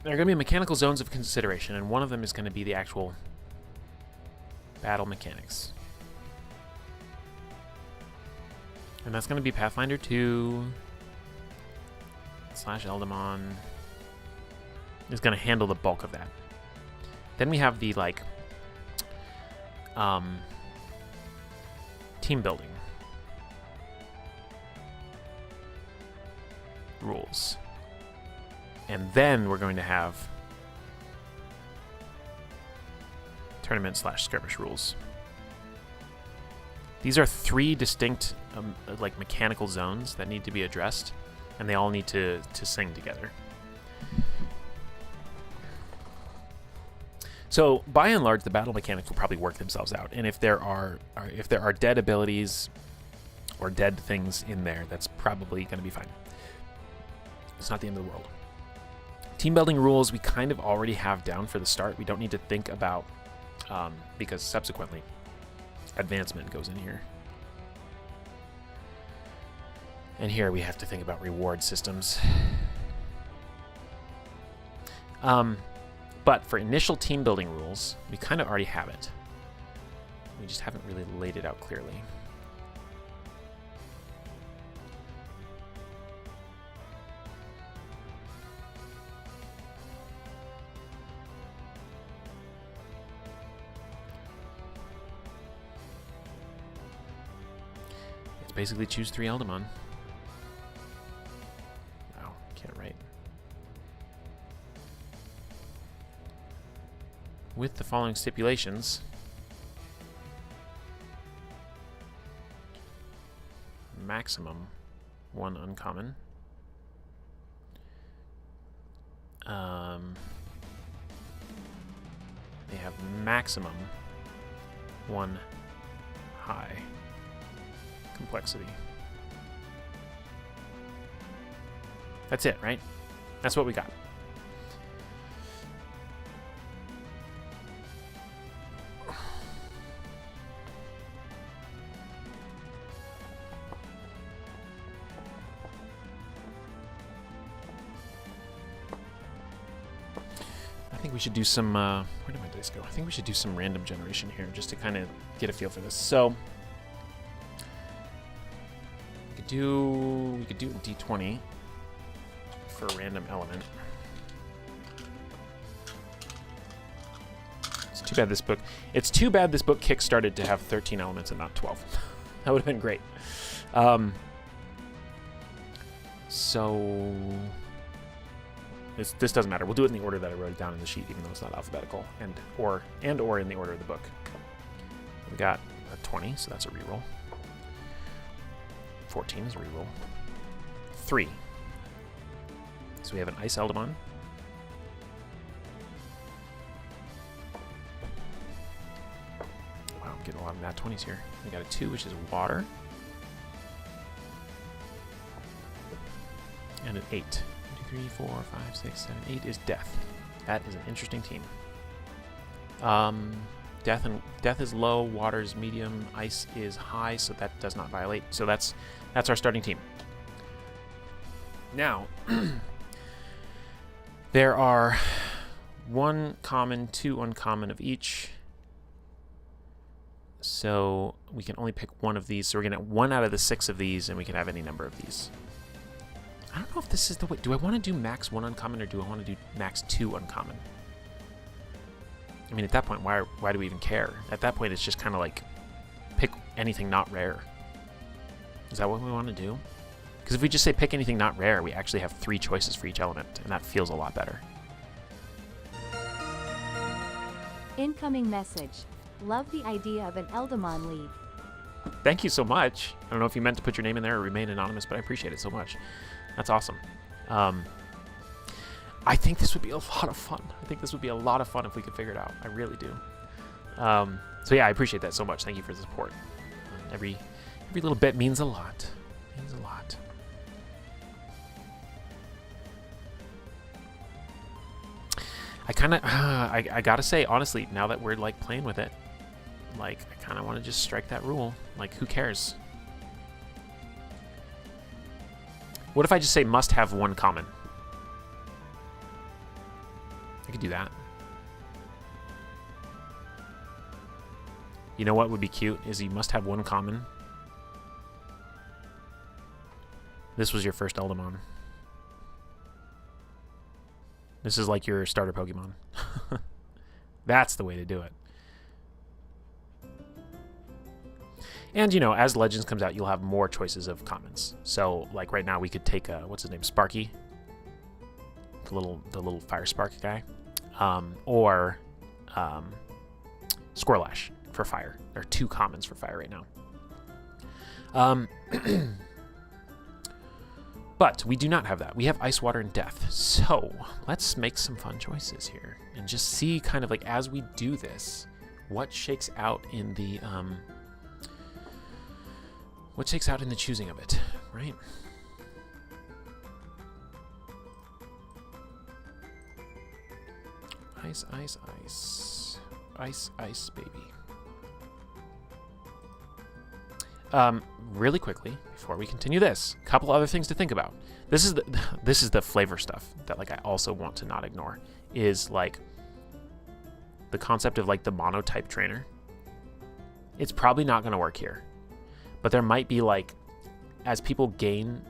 There are going to be mechanical zones of consideration, and one of them is going to be the actual battle mechanics. And that's going to be Pathfinder 2 / Eldamon is going to handle the bulk of that. Then we have the team building rules. And then we're going to have tournament / skirmish rules. These are 3 distinct mechanical zones that need to be addressed, and they all need to sing together. So by and large, the battle mechanics will probably work themselves out, and if there are dead abilities or dead things in there, that's probably going to be fine. It's not the end of the world. Team building rules we kind of already have down for the start. We don't need to think about because subsequently advancement goes in here. And here we have to think about reward systems. But for initial team building rules, we kind of already have it. We just haven't really laid it out clearly. It's basically choose 3 Eldamon. No, can't write. With the following stipulations. Maximum 1 uncommon. They have maximum 1 high complexity. That's it, right? That's what we got. I think we should do some, where did my dice go? I think we should do some random generation here just to kind of get a feel for this. So, we could do D20 for a random element. It's too bad this book kickstarted to have 13 elements and not 12. That would have been great. So this doesn't matter. We'll do it in the order that I wrote it down in the sheet, even though it's not alphabetical, and or in the order of the book. We got a 20, so that's a reroll. 14 is a reroll. 3. So we have an Ice Eldamon. Wow, I'm getting a lot of nat 20s here. We got a 2, which is water. And an 8. 1, 2, 3, 4, 5, 6, 7, 8 is death. That is an interesting team. Death is low, water is medium, ice is high, so that does not violate. So that's our starting team. Now, there are 1 common, 2 uncommon of each. So we can only pick 1 of these. So we're going to get 1 out of the 6 of these, and we can have any number of these. I don't know if this is the way. Do I want to do max 1 uncommon, or do I want to do max 2 uncommon? I mean, at that point, why do we even care? At that point, it's just kind of like pick anything not rare. Is that what we want to do? Because if we just say pick anything not rare, we actually have 3 choices for each element, and that feels a lot better. Incoming message. Love the idea of an Eldamon lead. Thank you so much. I don't know if you meant to put your name in there or remain anonymous, but I appreciate it so much. That's awesome. I think this would be a lot of fun. I think this would be a lot of fun if we could figure it out. I really do. So yeah, I appreciate that so much. Thank you for the support. Every little bit means a lot. Means a lot. I kind of, I gotta say, honestly, now that we're like playing with it, like I kind of want to just strike that rule. Like, who cares? What if I just say must have 1 common? I could do that. You know what would be cute is you must have 1 common. This was your first Eldamon. This is like your starter Pokemon. That's the way to do it. And, you know, as Legends comes out, you'll have more choices of commons. So, like right now, we could take, what's his name, Sparky? The little Fire Spark guy. Or Squirlash for fire. There are 2 commons for fire right now. But we do not have that. We have Ice, Water, and Death. So let's make some fun choices here and just see kind of like as we do this, what shakes out in the choosing of it, right? Ice, ice, ice. Ice, ice, baby. Really quickly, before we continue this, a couple other things to think about. This is the flavor stuff that like I also want to not ignore. Is like the concept of like the monotype trainer. It's probably not going to work here, but there might be like, as people gain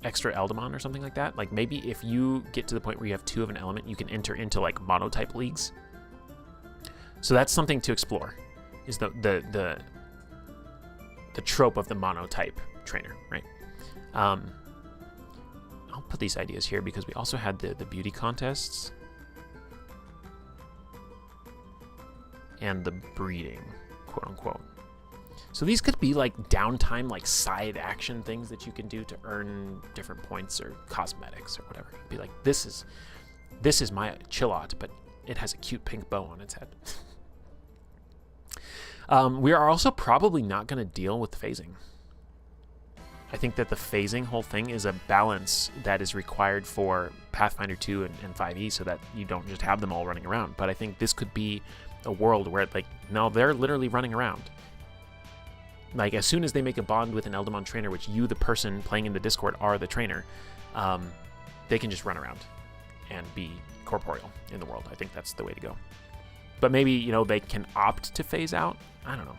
extra Eldamon or something like that, like maybe if you get to the point where you have 2 of an element, you can enter into like monotype leagues. So that's something to explore, is the trope of the monotype trainer, right? I'll put these ideas here because we also had the beauty contests and the breeding, quote unquote. So these could be like downtime, like side action things that you can do to earn different points or cosmetics or whatever. It'd be like, this is my Chillot, but it has a cute pink bow on its head. We are also probably not going to deal with phasing. I think that the phasing whole thing is a balance that is required for Pathfinder 2 and 5e so that you don't just have them all running around. But I think this could be a world where, like, no, they're literally running around. Like, as soon as they make a bond with an Eldamon trainer, which you, the person playing in the Discord, are the trainer, they can just run around and be corporeal in the world. I think that's the way to go. But maybe, you know, they can opt to phase out. I don't know.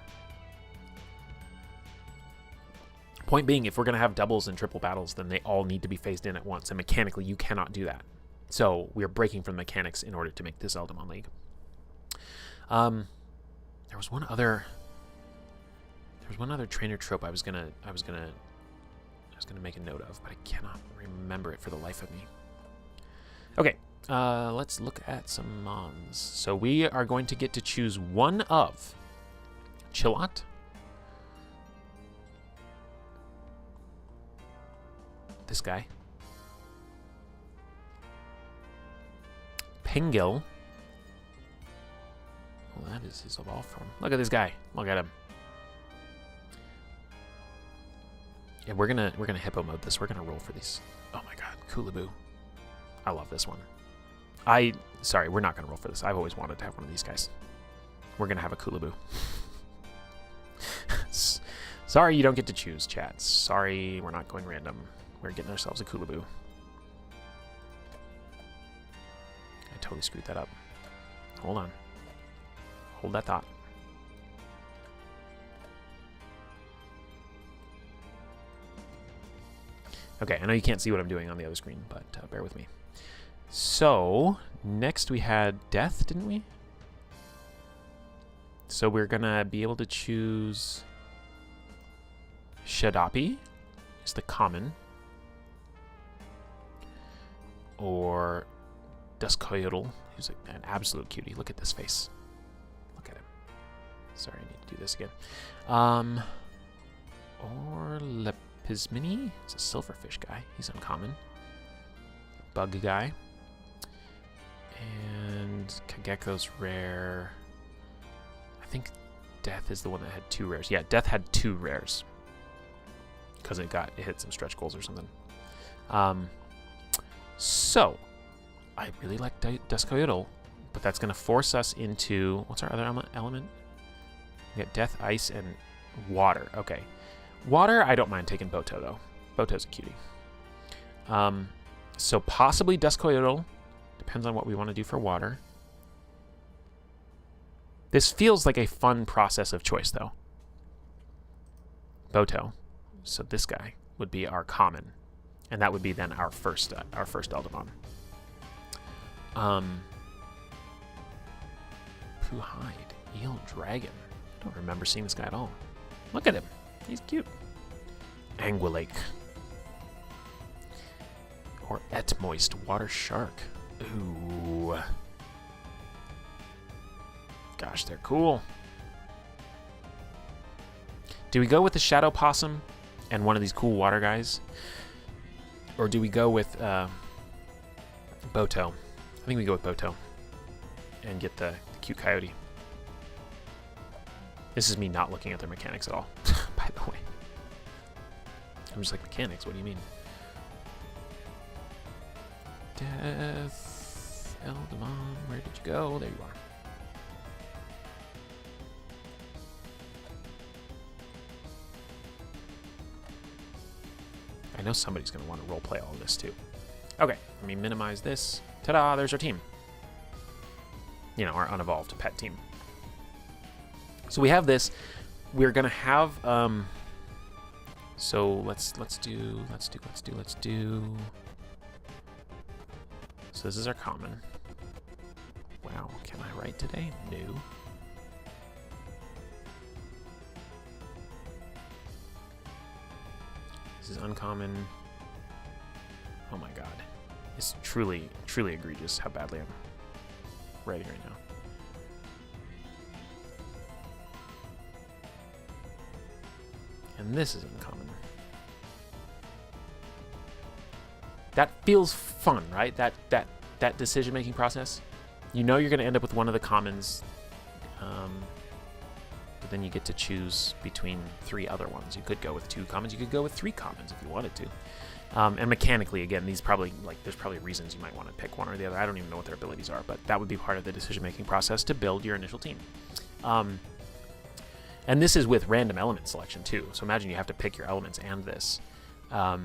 Point being, if we're going to have doubles and triple battles, then they all need to be phased in at once. And mechanically, you cannot do that. So we are breaking from the mechanics in order to make this Eldamon League. There was one other trainer trope I was gonna make a note of, but I cannot remember it for the life of me. Okay, let's look at some mons. So we are going to get to choose one of Chillot, this guy, Pengil. Well, that is his evolved form. Look at this guy. Look at him. Yeah, we're gonna hippo mode this. We're gonna roll for these. Oh my god, Coolaboo. I love this one. Sorry, we're not gonna roll for this. I've always wanted to have one of these guys. We're gonna have a Coolaboo. Sorry you don't get to choose, chat. Sorry, we're not going random. We're getting ourselves a Coolaboo. I totally screwed that up. Hold on. Hold that thought. Okay, I know you can't see what I'm doing on the other screen, but bear with me. So, next we had Death, didn't we? So we're gonna be able to choose Shadapi, is the common, or Duskoyodl, who's an absolute cutie. Look at this face. Look at him. Sorry, I need to do this again. Or Lepismini, it's a silverfish guy. He's uncommon. Bug guy. And Kageko's rare. I think Death is the one that had 2 rares. Yeah, Death had 2 rares. Because it hit some stretch goals or something. So, I really like Duskoyodl, but that's going to force us into... What's our other element? We got Death, Ice, and Water. Okay. Water, I don't mind taking Boto, though. Boto's a cutie. So possibly Duskoyodl. Depends on what we want to do for water. This feels like a fun process of choice, though. Boto. So this guy would be our common. And that would be then our first Eldamon. Poohide. Eel Dragon. I don't remember seeing this guy at all. Look at him. He's cute. Anguilake. Or Etmoist Water Shark. Ooh. Gosh, they're cool. Do we go with the Shadow Possum and one of these cool water guys? Or do we go with Boto? I think we go with Boto and get the cute coyote. This is me not looking at their mechanics at all, by the way. I'm just like, mechanics, what do you mean? Death, Eldamon, where did you go? There you are. I know somebody's going to want to roleplay all of this too. Okay, let me minimize this. Ta-da, there's our team. you know, our unevolved pet team. So we have this. We're gonna have so let's do. So this is our common. Wow, can I write today? No. This is uncommon. Oh my god. It's truly, truly egregious how badly I'm writing right now. And this is uncommon. That feels fun, right? That decision-making process. You know you're going to end up with one of the commons, but then you get to choose between 3 other ones. You could go with 2 commons. You could go with 3 commons if you wanted to. And mechanically, again, these probably, like, there's probably reasons you might want to pick one or the other. I don't even know what their abilities are, but that would be part of the decision-making process to build your initial team. And this is with random element selection too. So imagine you have to pick your elements and this. But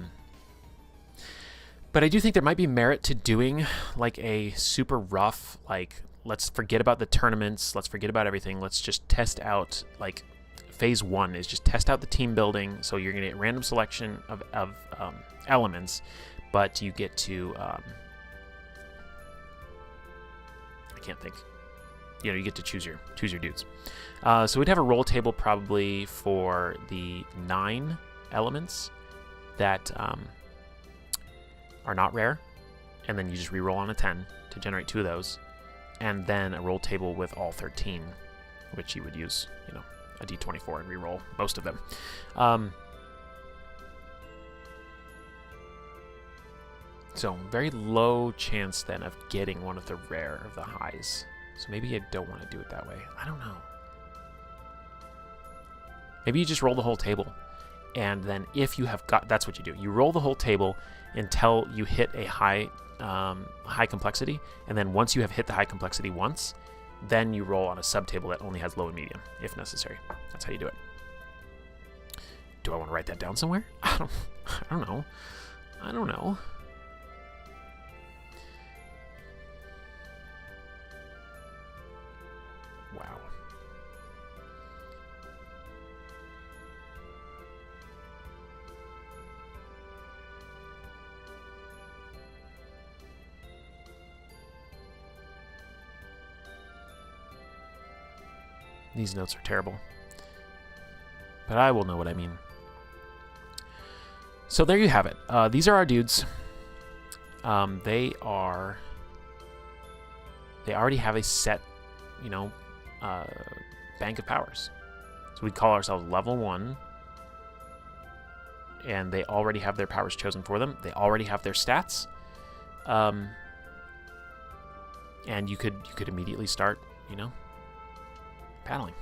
I do think there might be merit to doing like a super rough, like, let's forget about the tournaments. Let's forget about everything. Let's just test out, like, phase 1 is just test out the team building. So you're going to get random selection of elements, but you get to, I can't think. You know, you get to choose your dudes. So we'd have a roll table probably for the 9 elements that are not rare, and then you just reroll on a 10 to generate 2 of those, and then a roll table with all 13, which you would use, you know, a d24 and reroll most of them. So very low chance then of getting one of the rare of the highs. So maybe I don't want to do it that way. I don't know. Maybe you just roll the whole table. And then if you have got, that's what you do. You roll the whole table until you hit a high complexity. And then once you have hit the high complexity once, then you roll on a sub-table that only has low and medium, if necessary. That's how you do it. Do I want to write that down somewhere? I don't know. I don't know. Wow. These notes are terrible, but I will know what I mean. So there you have it. These are our dudes. They already have a set, you know, bank of powers. So we call ourselves level 1, and they already have their powers chosen for them. They already have their stats, and you could immediately start, you know, paddling.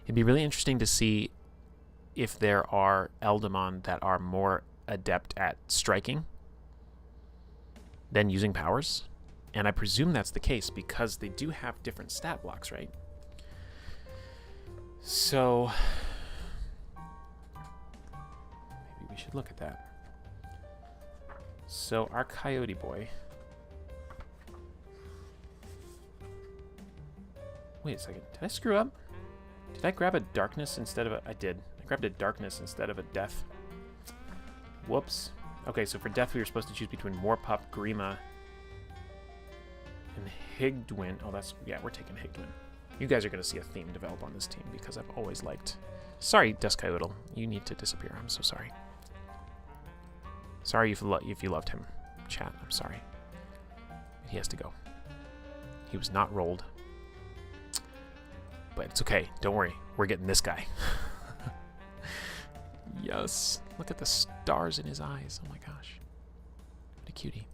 It'd be really interesting to see if there are Eldamon that are more adept at striking than using powers. And I presume that's the case because they do have different stat blocks, right? So maybe we should look at that. So our coyote boy. Wait a second. Did I screw up? Did I grab a darkness instead of a... I did. I grabbed a darkness instead of a death. Whoops. Okay, so for death we were supposed to choose between Moorpup, Grima, and Higdwyn. Oh, that's... Yeah, we're taking Higdwyn. You guys are going to see a theme develop on this team because I've always liked... Sorry, Duskyoidal. You need to disappear. I'm so sorry. Sorry if you loved him, chat. I'm sorry. He has to go. He was not rolled. But it's okay. Don't worry. We're getting this guy. Yes. Look at the stars in his eyes. Oh my gosh. What a cutie.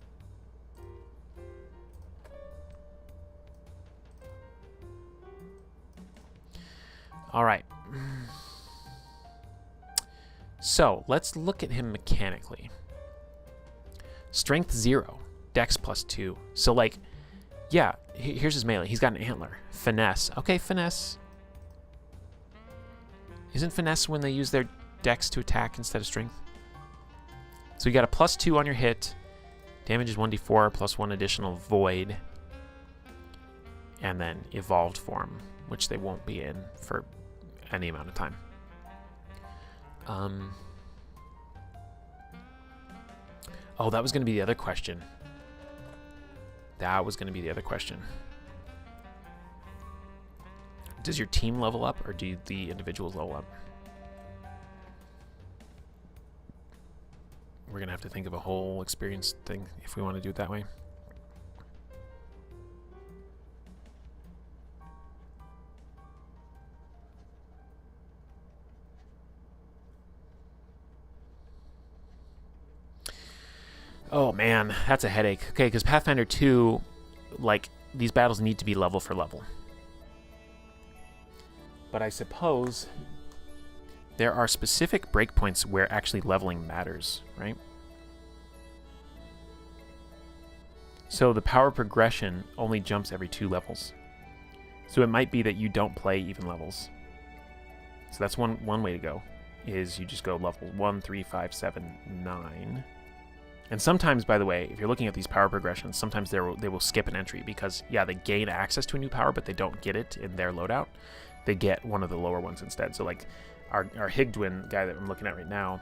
All right. So let's look at him mechanically. Strength 0, Dex +2. So, like, yeah, here's his melee. He's got an antler. Finesse. Okay, finesse. Isn't finesse when they use their dex to attack instead of strength. So you got a +2 on your hit. Damage is 1d4 plus 1 additional void. And then evolved form, which they won't be in for any amount of time. Oh, that was going to be the other question. Does your team level up, or do the individuals level up? We're going to have to think of a whole experience thing if we want to do it that way. Oh man, that's a headache. Okay, because Pathfinder 2, like, these battles need to be level for level. But I suppose there are specific breakpoints where actually leveling matters, right? So the power progression only jumps every 2 levels. So it might be that you don't play even levels. So that's one way to go, is you just go level 1, 3, 5, 7, 9. And sometimes, by the way, if you're looking at these power progressions, sometimes they will skip an entry because, yeah, they gain access to a new power, but they don't get it in their loadout. They get one of the lower ones instead. So, like, our Higdwyn guy that I'm looking at right now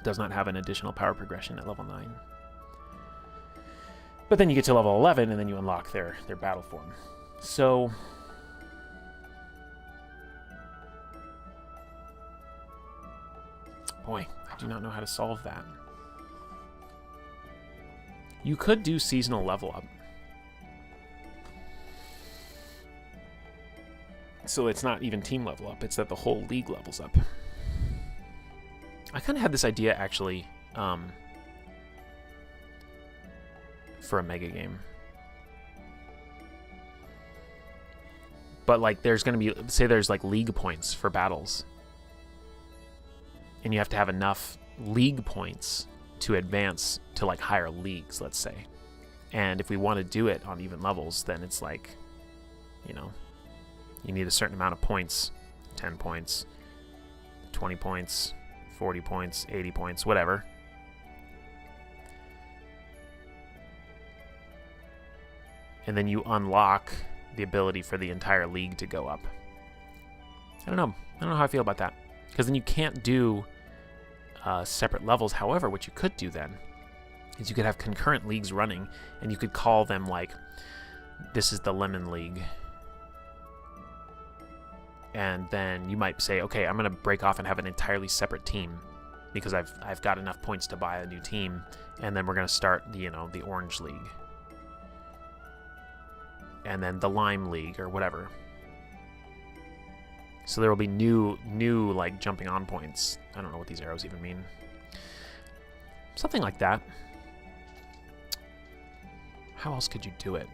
does not have an additional power progression at level 9. But then you get to level 11, and then you unlock their battle form. So boy, I do not know how to solve that. You could do seasonal level up. So it's not even team level up, it's that the whole league levels up. I kind of had this idea, actually, for a mega game. But, like, there's going to be, say there's, like, league points for battles. And you have to have enough league points to advance to, like, higher leagues, let's say. And if we want to do it on even levels, then it's like, you know, you need a certain amount of points, 10 points, 20 points, 40 points, 80 points, whatever. And then you unlock the ability for the entire league to go up. I don't know how I feel about that. Because then you can't do separate levels. However, what you could do then is you could have concurrent leagues running, and you could call them, like, this is the Lemon League. And then you might say, okay, I'm going to break off and have an entirely separate team because I've got enough points to buy a new team, and then we're going to start the, you know, the Orange League. And then the Lime League or whatever. So there will be new like jumping on points. I don't know what these arrows even mean. Something like that. How else could you do it?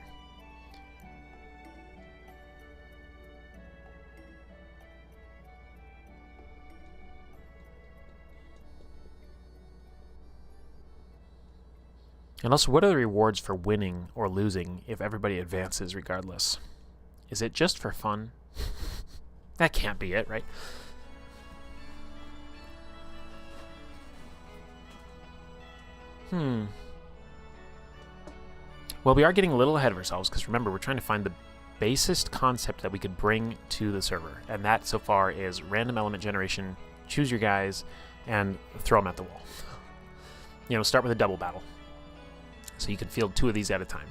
And also, what are the rewards for winning or losing if everybody advances regardless? Is it just for fun? That can't be it, right? Well, we are getting a little ahead of ourselves, because remember, we're trying to find the basest concept that we could bring to the server. And that, so far, is random element generation, choose your guys, and throw them at the wall. You know, start with a double battle. So you can field 2 of these at a time.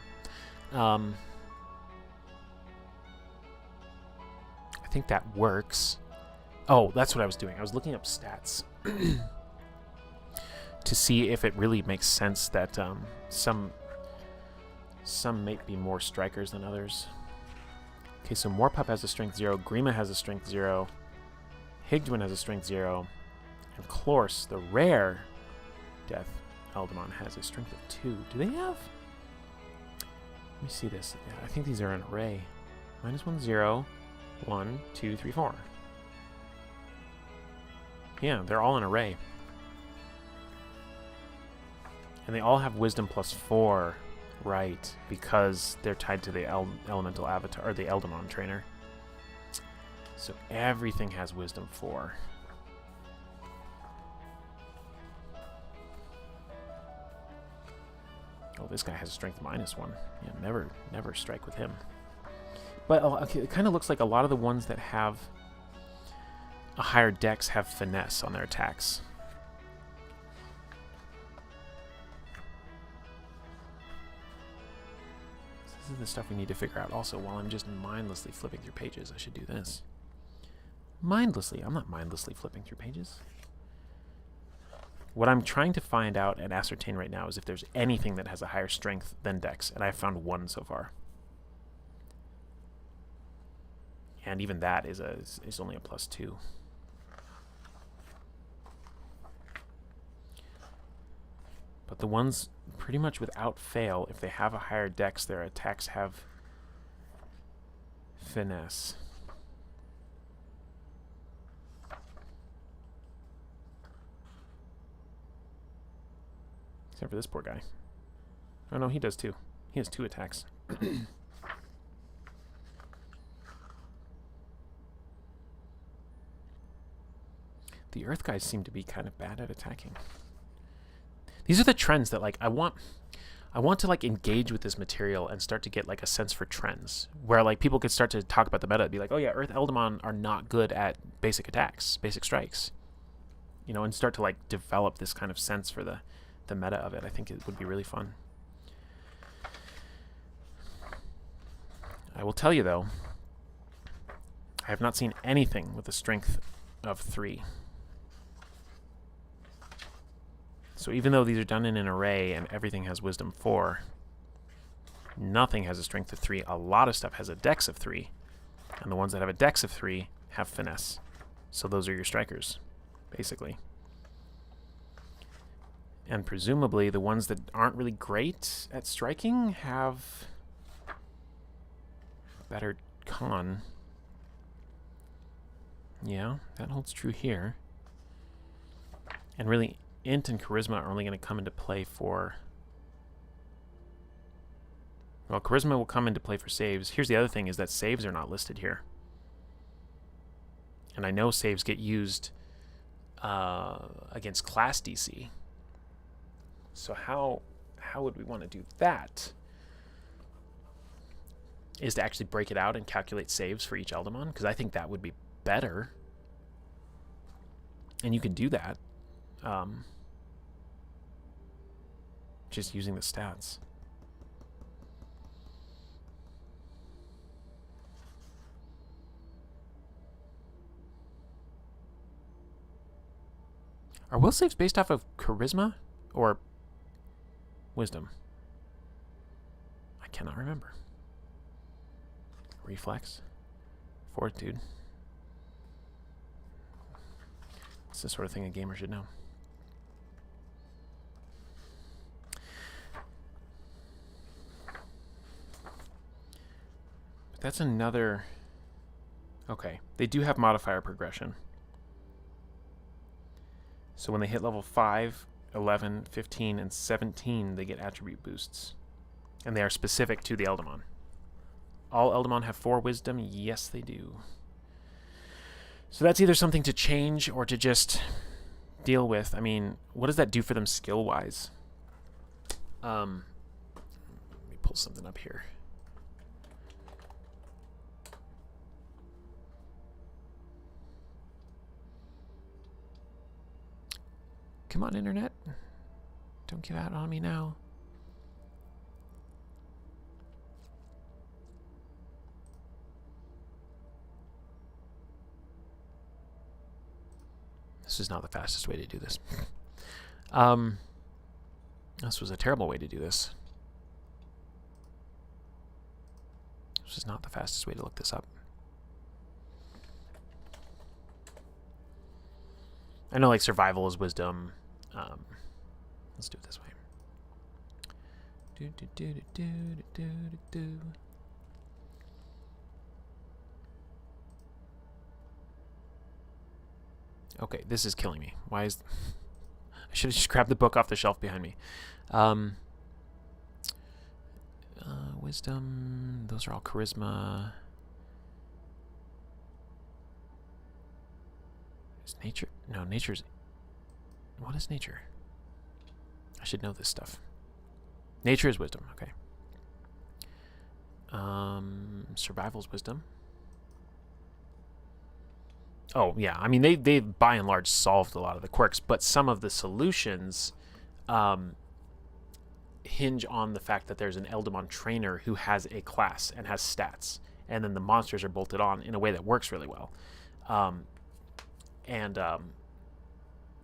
I think that works. Oh, that's what I was doing. I was looking up stats to see if it really makes sense that some might be more strikers than others. Okay, so Moorpup has a strength 0, Grima has a strength 0, Higdwyn has a strength 0, and Clorse, the rare death Eldamon, has a strength of 2. Do they have? Let me see this. Yeah, I think these are an array. -1, 0, 1, 2, 3, 4. Yeah, they're all an array. And they all have wisdom +4, right? Because they're tied to the elemental avatar, or the Eldamon trainer. So everything has wisdom 4. this guy has a strength -1. Yeah, never strike with him. But okay, it kind of looks like a lot of the ones that have a higher dex have finesse on their attacks. This is the stuff we need to figure out. Also, while I'm just mindlessly flipping through pages, I should do this. Mindlessly. I'm not mindlessly flipping through pages. What I'm trying to find out and ascertain right now is if there's anything that has a higher strength than dex, and I've found one so far. And even that is only a +2. But the ones pretty much without fail, if they have a higher dex, their attacks have finesse. Except for this poor guy. Oh no, he does too. He has 2 attacks. The earth guys seem to be kind of bad at attacking. These are the trends that, like, I want to, like, engage with this material and start to get, like, a sense for trends. Where, like, people could start to talk about the meta and be like, oh yeah, Earth Eldamon are not good at basic attacks, basic strikes. You know, and start to, like, develop this kind of sense for the meta of it. I think it would be really fun. I will tell you, though, I have not seen anything with a strength of 3. So even though these are done in an array and everything has wisdom 4, nothing has a strength of 3. A lot of stuff has a dex of 3. And the ones that have a dex of 3 have finesse. So those are your strikers, basically. And presumably the ones that aren't really great at striking have better con. Yeah, that holds true here. And really, int and charisma are only going to come into play for... Well, charisma will come into play for saves. Here's the other thing, is that saves are not listed here. And I know saves get used against class DC. So how would we want to do that? Is to actually break it out and calculate saves for each Eldamon? Because I think that would be better. And you can do that. Just using the stats. Are will saves based off of charisma or wisdom? I cannot remember. Reflex? Fortitude? It's the sort of thing a gamer should know. But that's another... Okay, they do have modifier progression. So when they hit level 5, 11, 15, and 17, they get attribute boosts. And they are specific to the Eldamon. All Eldamon have 4 wisdom? Yes, they do. So that's either something to change or to just deal with. I mean, what does that do for them skill-wise? Let me pull something up here. Come on, internet. Don't give out on me now. This is not the fastest way to do this. This was a terrible way to do this. This is not the fastest way to look this up. I know, like, survival is wisdom. Let's do it this way. Okay, this is killing me. Why is... I should have just grabbed the book off the shelf behind me. Wisdom... Those are all charisma. Is nature... No, nature's... What is nature? I should know this stuff. Nature is wisdom. Okay. Survival's wisdom. Oh, yeah. I mean, they by and large solved a lot of the quirks, but some of the solutions hinge on the fact that there's an Eldamon trainer who has a class and has stats, and then the monsters are bolted on in a way that works really well.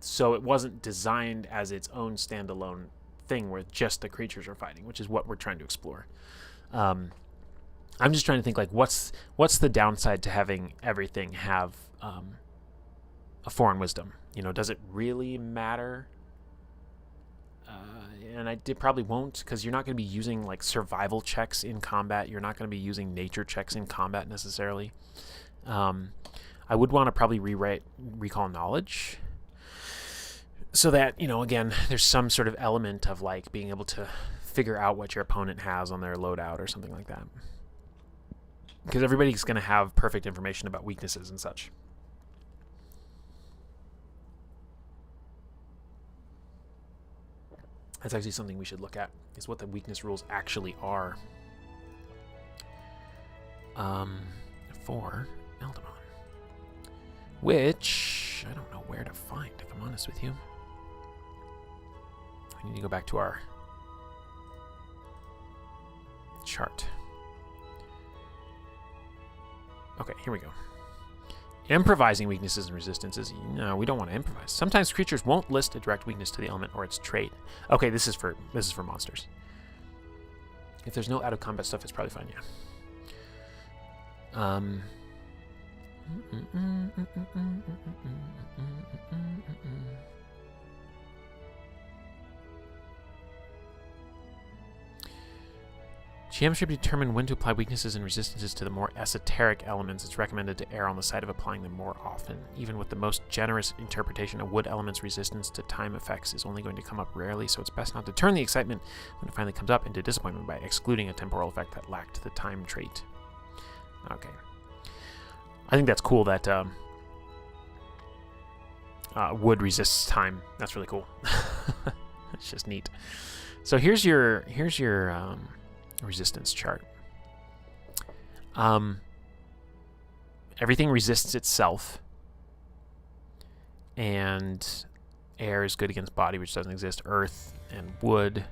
So it wasn't designed as its own standalone thing where just the creatures are fighting, which is what we're trying to explore. I'm just trying to think, like, what's the downside to having everything have a foreign wisdom? You know, does it really matter? And it probably won't, because you're not going to be using like survival checks in combat. You're not going to be using nature checks in combat necessarily. I would want to probably rewrite recall knowledge, so that, you know, again, there's some sort of element of like being able to figure out what your opponent has on their loadout or something like that. Because everybody's going to have perfect information about weaknesses and such. That's actually something we should look at, is what the weakness rules actually are. For Eldamon. Which I don't know where to find, if I'm honest with you. We need to go back to our chart. Okay, here we go. Improvising weaknesses and resistances. No, we don't want to improvise. Sometimes creatures won't list a direct weakness to the element or its trait. Okay, this is for monsters. If there's no out of combat stuff, it's probably fine, yeah. GM should determine when to apply weaknesses and resistances to the more esoteric elements. It's recommended to err on the side of applying them more often. Even with the most generous interpretation, a wood element's resistance to time effects is only going to come up rarely, so it's best not to turn the excitement when it finally comes up into disappointment by excluding a temporal effect that lacked the time trait. Okay. I think that's cool that wood resists time. That's really cool. It's just neat. So here's your resistance chart. Everything resists itself, and air is good against body, which doesn't exist. Earth and wood.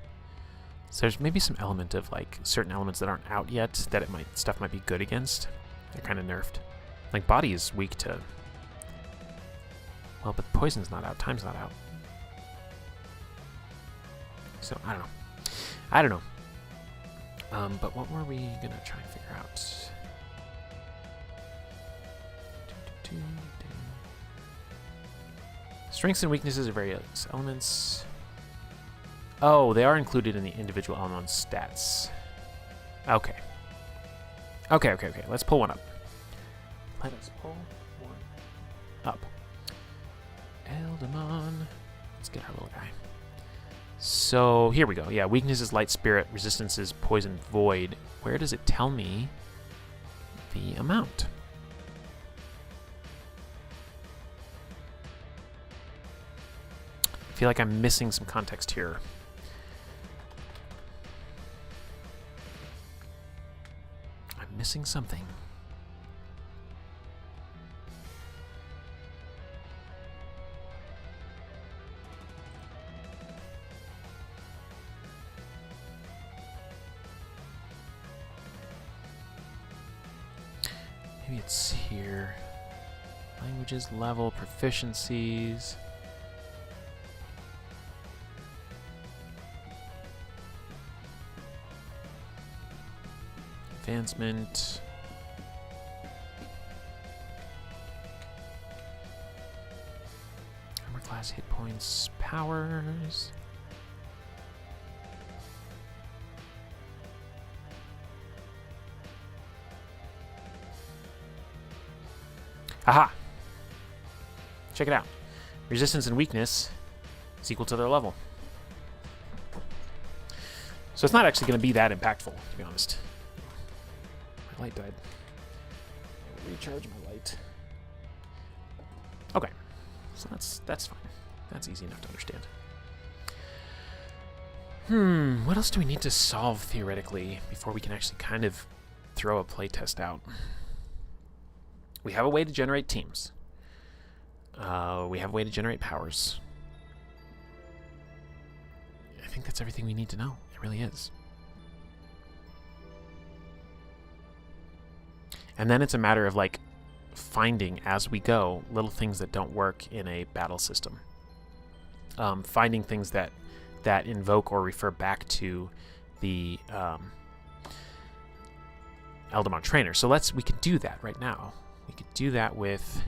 So there's maybe some element of like certain elements that aren't out yet that stuff might be good against. They're kind of nerfed. Like body is weak to, well, but poison's not out. Time's not out. So I don't know. But what were we gonna try and figure out? Strengths and weaknesses of various elements. Oh, they are included in the individual element's stats. Okay. Okay. Let's pull one up. Let us pull one up. Eldamon. Let's get our little guy. So here we go. Yeah, weakness is light spirit, resistance is poison void. Where does it tell me the amount? I feel like I'm missing some context here. I'm missing something. Maybe it's here. Languages, level, proficiencies. Advancement. Armor class, hit points, powers. Aha! Check it out. Resistance and weakness is equal to their level. So it's not actually going to be that impactful, to be honest. My light died. I'll recharge my light. Okay. So that's fine. That's easy enough to understand. What else do we need to solve theoretically before we can actually kind of throw a playtest out? We have a way to generate teams. We have a way to generate powers. I think that's everything we need to know. It really is. And then it's a matter of like finding as we go little things that don't work in a battle system. Finding things that invoke or refer back to the Eldamon trainer. So we could do that right now. We could do that with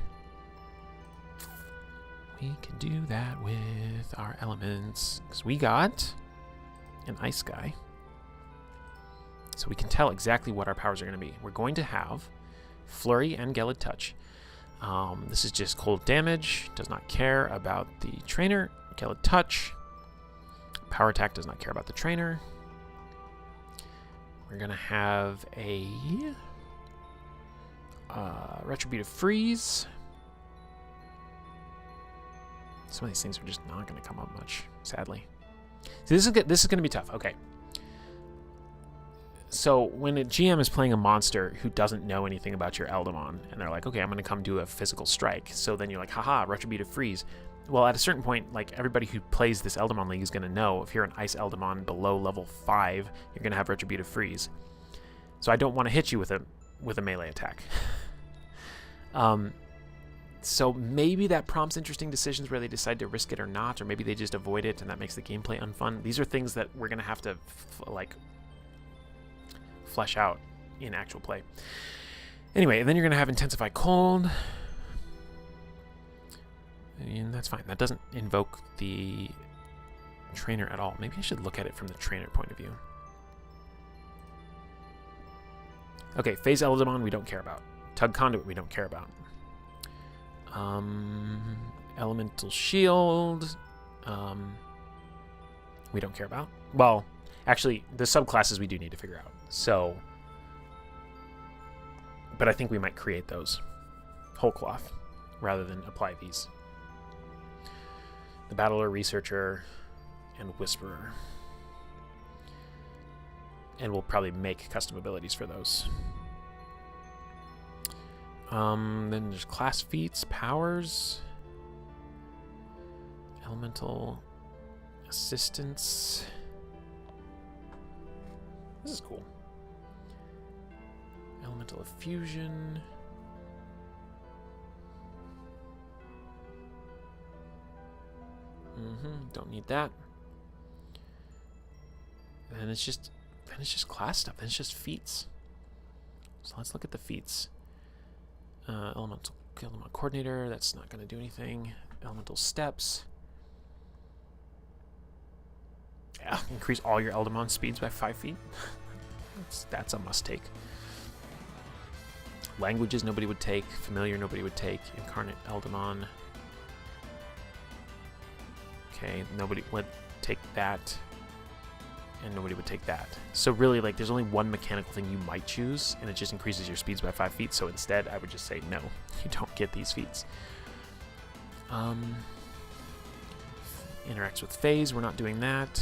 our elements, because we got an ice guy. So we can tell exactly what our powers are going to be. We're going to have Flurry and Gelid Touch. This is just cold damage. Does not care about the trainer. Gelid Touch. Power Attack does not care about the trainer. We're going to have a Retributive Freeze. Some of these things are just not going to come up much, sadly. So this is going to be tough. Okay. So when a GM is playing a monster who doesn't know anything about your Eldamon, and they're like, okay, I'm going to come do a physical strike. So then you're like, haha, Retributive Freeze. Well, at a certain point, like everybody who plays this Eldamon League is going to know if you're an Ice Eldamon below level 5, you're going to have Retributive Freeze. So I don't want to hit you with a melee attack. So maybe that prompts interesting decisions where they decide to risk it or not, or maybe they just avoid it and that makes the gameplay unfun. These are things that we're going to have to flesh out in actual play. Anyway, and then you're going to have Intensify Cold. And that's fine. That doesn't invoke the trainer at all. Maybe I should look at it from the trainer point of view. Okay, Phase Eldamon we don't care about. Tug Conduit we don't care about. Elemental Shield we don't care about. Well, actually, the subclasses we do need to figure out. So, but I think we might create those whole cloth rather than apply these. The Battler, Researcher, and Whisperer. And we'll probably make custom abilities for those. Then there's class feats, powers, elemental assistance. This is cool. Elemental effusion. Don't need that. And it's just class stuff. Then it's just feats. So let's look at the feats. Elemental Coordinator, that's not going to do anything. Elemental Steps. Yeah, increase all your Eldamon speeds by 5 feet. That's a must take. Languages nobody would take. Familiar nobody would take. Incarnate Eldamon. Okay, nobody would take that. And nobody would take that. So really, like, there's only one mechanical thing you might choose, and it just increases your speeds by 5 feet. So instead, I would just say, no, you don't get these feats. Interacts with phase, we're not doing that.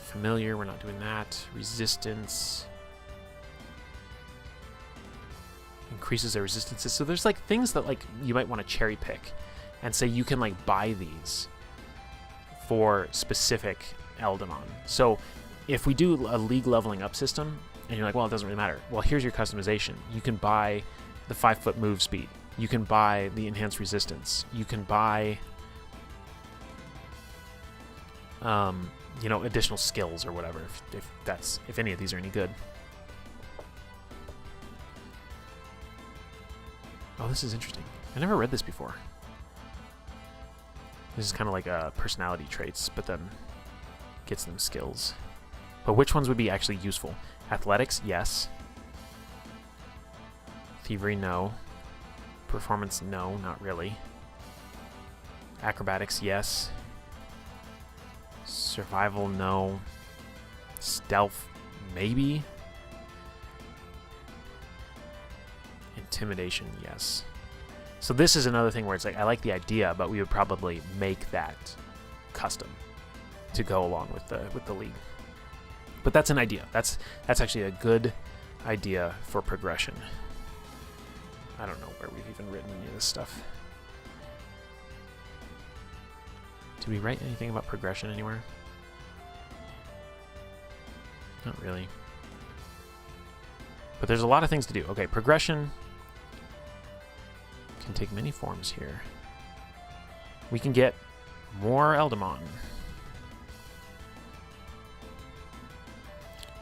Familiar, we're not doing that. Resistance. Increases their resistances. So there's, like, things that, like, you might want to cherry pick and say you can, like, buy these for specific Eldamon. So if we do a league leveling up system and you're like, well, it doesn't really matter. Well, here's your customization. You can buy the 5-foot move speed. You can buy the enhanced resistance. You can buy, additional skills or whatever, if any of these are any good. Oh, this is interesting. I never read this before. This is kind of like personality traits, but then gets them skills. But which ones would be actually useful? Athletics, yes. Thievery, no. Performance, no, not really. Acrobatics, yes. Survival, no. Stealth, maybe. Intimidation, yes. So this is another thing where it's like, I like the idea, but we would probably make that custom to go along with the league. But that's an idea. That's actually a good idea for progression. I don't know where we've even written any of this stuff. Did we write anything about progression anywhere? Not really. But there's a lot of things to do. Okay, progression can take many forms here. We can get more Eldamon.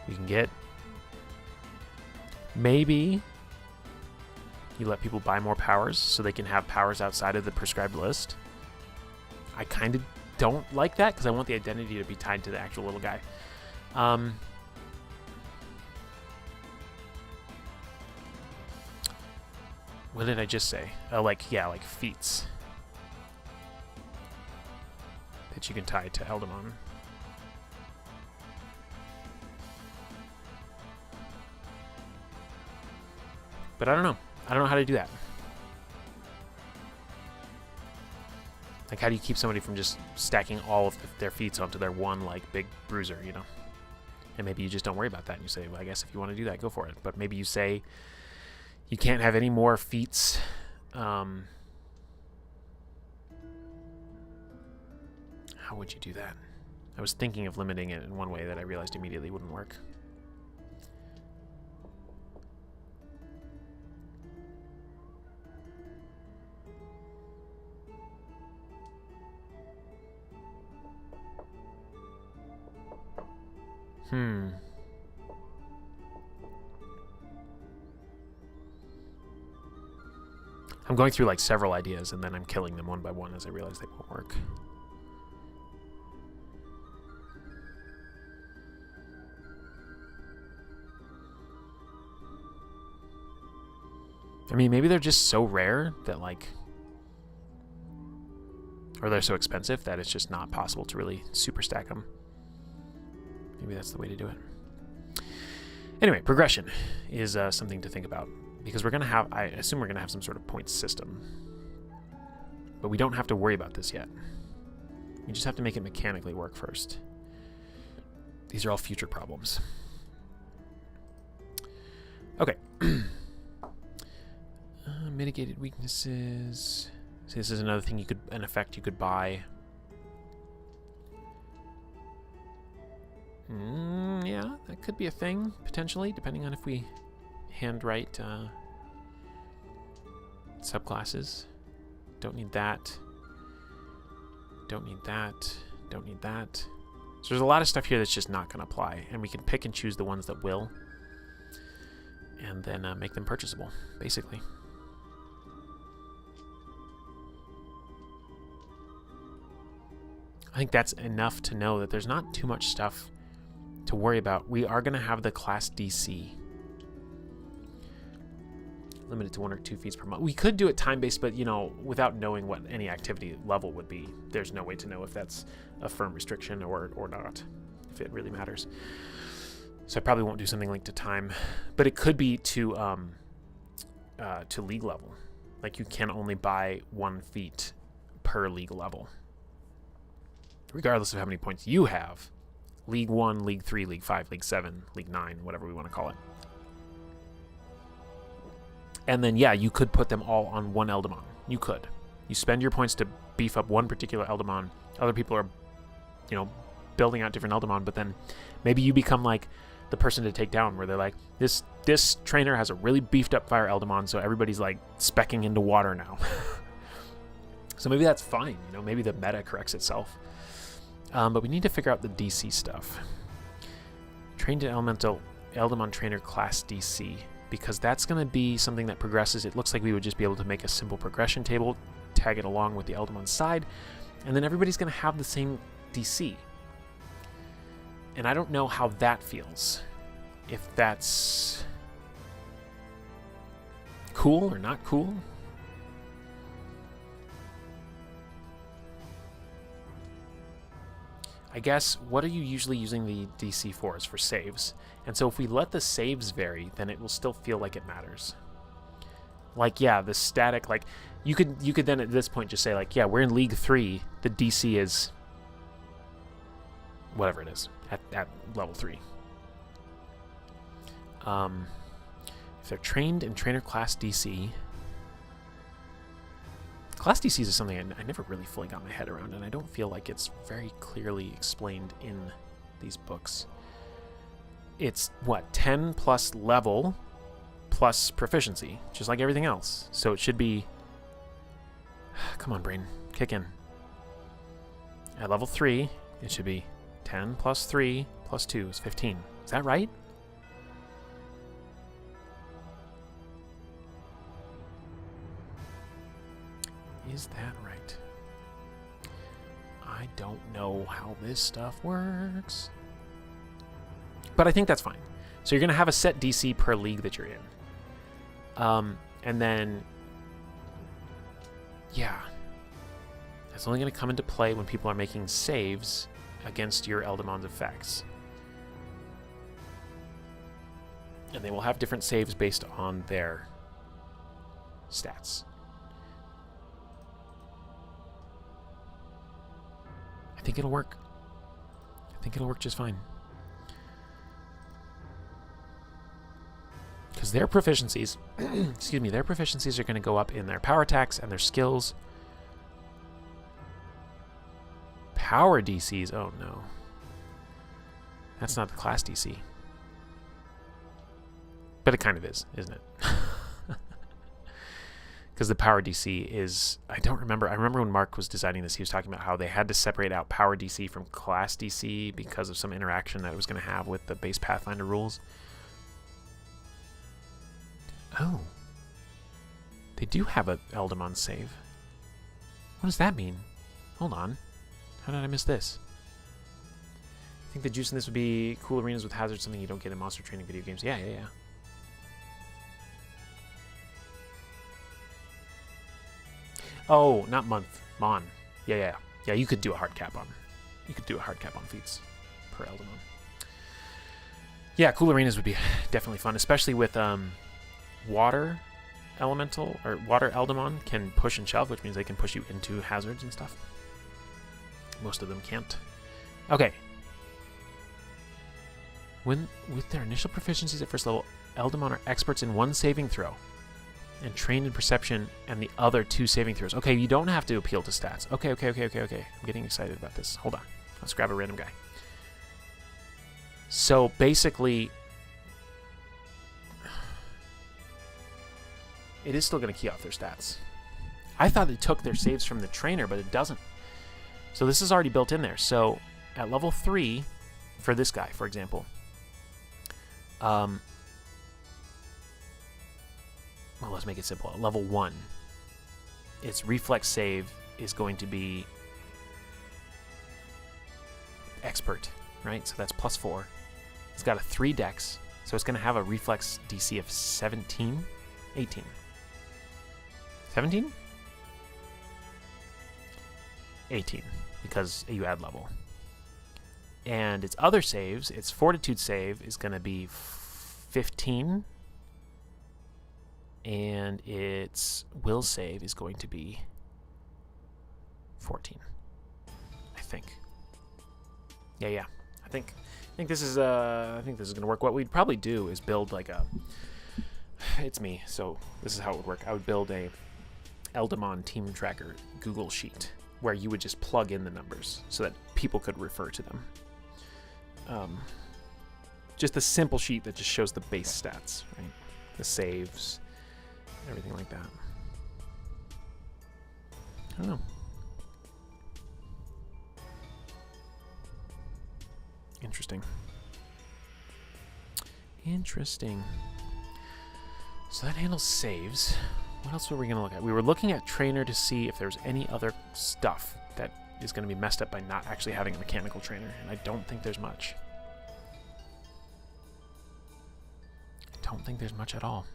We can get... Maybe you let people buy more powers so they can have powers outside of the prescribed list. I kind of don't like that because I want the identity to be tied to the actual little guy. What did I just say? Oh, like feats that you can tie to Eldamon. But I don't know. I don't know how to do that. Like, how do you keep somebody from just stacking all of their feats onto their one, like, big bruiser, you know? And maybe you just don't worry about that, and you say, well, I guess if you want to do that, go for it. But maybe you say you can't have any more feats. How would you do that? I was thinking of limiting it in one way that I realized immediately wouldn't work. I'm going through like several ideas and then I'm killing them one by one as I realize they won't work. I mean, maybe they're just so rare that like, or they're so expensive that it's just not possible to really super stack them. Maybe that's the way to do it. Anyway, progression is something to think about because we're going to have, I assume we're going to have some sort of points system. But we don't have to worry about this yet. We just have to make it mechanically work first. These are all future problems. Okay. Mitigated weaknesses. So this is another thing an effect you could buy. Yeah, that could be a thing, potentially, depending on if we handwrite subclasses. Don't need that. Don't need that. Don't need that. So there's a lot of stuff here that's just not going to apply, and we can pick and choose the ones that will, and then make them purchasable, basically. I think that's enough to know that there's not too much stuff to worry about. We are going to have the class DC. Limited to 1 or 2 feats per month. We could do it time-based, but, you know, without knowing what any activity level would be, there's no way to know if that's a firm restriction or not, if it really matters. So I probably won't do something linked to time, but it could be to league level. Like, you can only buy 1 feat per league level, regardless of how many points you have. League 1, League 3, League 5, League 7, League 9, whatever we want to call it. And then, yeah, you could put them all on one Eldamon. You could. You spend your points to beef up one particular Eldamon. Other people are, you know, building out different Eldamon, but then maybe you become like the person to take down, where they're like, this trainer has a really beefed up fire Eldamon, so everybody's like speccing into water now. So maybe that's fine. You know, maybe the meta corrects itself. But we need to figure out the DC stuff. Trained Eldamon Trainer Class DC, because that's going to be something that progresses. It looks like we would just be able to make a simple progression table, tag it along with the Eldamon side, and then everybody's going to have the same DC. And I don't know how that feels. If that's cool or not cool. I guess, what are you usually using the DC for? Is for saves. And so if we let the saves vary, then it will still feel like it matters. Like, yeah, the static, like, you could then at this point just say, like, yeah, we're in League 3, the DC is whatever it is, at level 3. If they're trained in trainer class DC... Class DCs is something I never really fully got my head around, and I don't feel like it's very clearly explained in these books. It's, what, 10 plus level plus proficiency, just like everything else. So it should be... Come on, brain. Kick in. At level 3, it should be 10 plus 3 plus 2 is 15. Is that right? Is that right? I don't know how this stuff works. But I think that's fine. So you're going to have a set DC per league that you're in. And then... Yeah. That's only going to come into play when people are making saves against your Eldamon's effects. And they will have different saves based on their stats. I think it'll work. I think it'll work just fine. Because their proficiencies, excuse me, their proficiencies are going to go up in their power attacks and their skills. Power DCs, oh no. That's not the class DC. But it kind of is, isn't it? Because the power DC is... I don't remember. I remember when Mark was designing this, he was talking about how they had to separate out power DC from class DC because of some interaction that it was going to have with the base Pathfinder rules. Oh. They do have a Eldamon save. What does that mean? Hold on. How did I miss this? I think the juice in this would be cool arenas with hazards, something you don't get in monster training video games. Yeah. Oh, not month. Mon. Yeah, you could do a hard cap on. You could do a hard cap on feats per Eldamon. Yeah, cool arenas would be definitely fun, especially with water elemental or water Eldamon can push and shove, which means they can push you into hazards and stuff. Most of them can't. Okay. When with their initial proficiencies at first level, Eldamon are experts in one saving throw and trained in perception and the other 2 saving throws. Okay, you don't have to appeal to stats. Okay. I'm getting excited about this. Hold on. Let's grab a random guy. So basically, it is still going to key off their stats. I thought it took their saves from the trainer, but it doesn't. So this is already built in there. So at level 3, for this guy, for example, well, let's make it simple. At level 1, its reflex save is going to be expert, right? So that's plus 4. It's got a 3 dex, so it's going to have a reflex DC of 17, 18. 17? 18, because you add level. And its other saves, its fortitude save is going to be 15, and its will save is going to be 14. I think. Yeah. I think this is going to work. What we'd probably do is build like a... It's me, so this is how it would work. I would build a Eldamon team tracker Google sheet where you would just plug in the numbers so that people could refer to them. Just a simple sheet that just shows the base stats, right? The saves, everything like that. I don't know. Interesting. So that handles saves. What else were we going to look at? We were looking at trainer to see if there's any other stuff that is going to be messed up by not actually having a mechanical trainer, and I don't think there's much. I don't think there's much at all.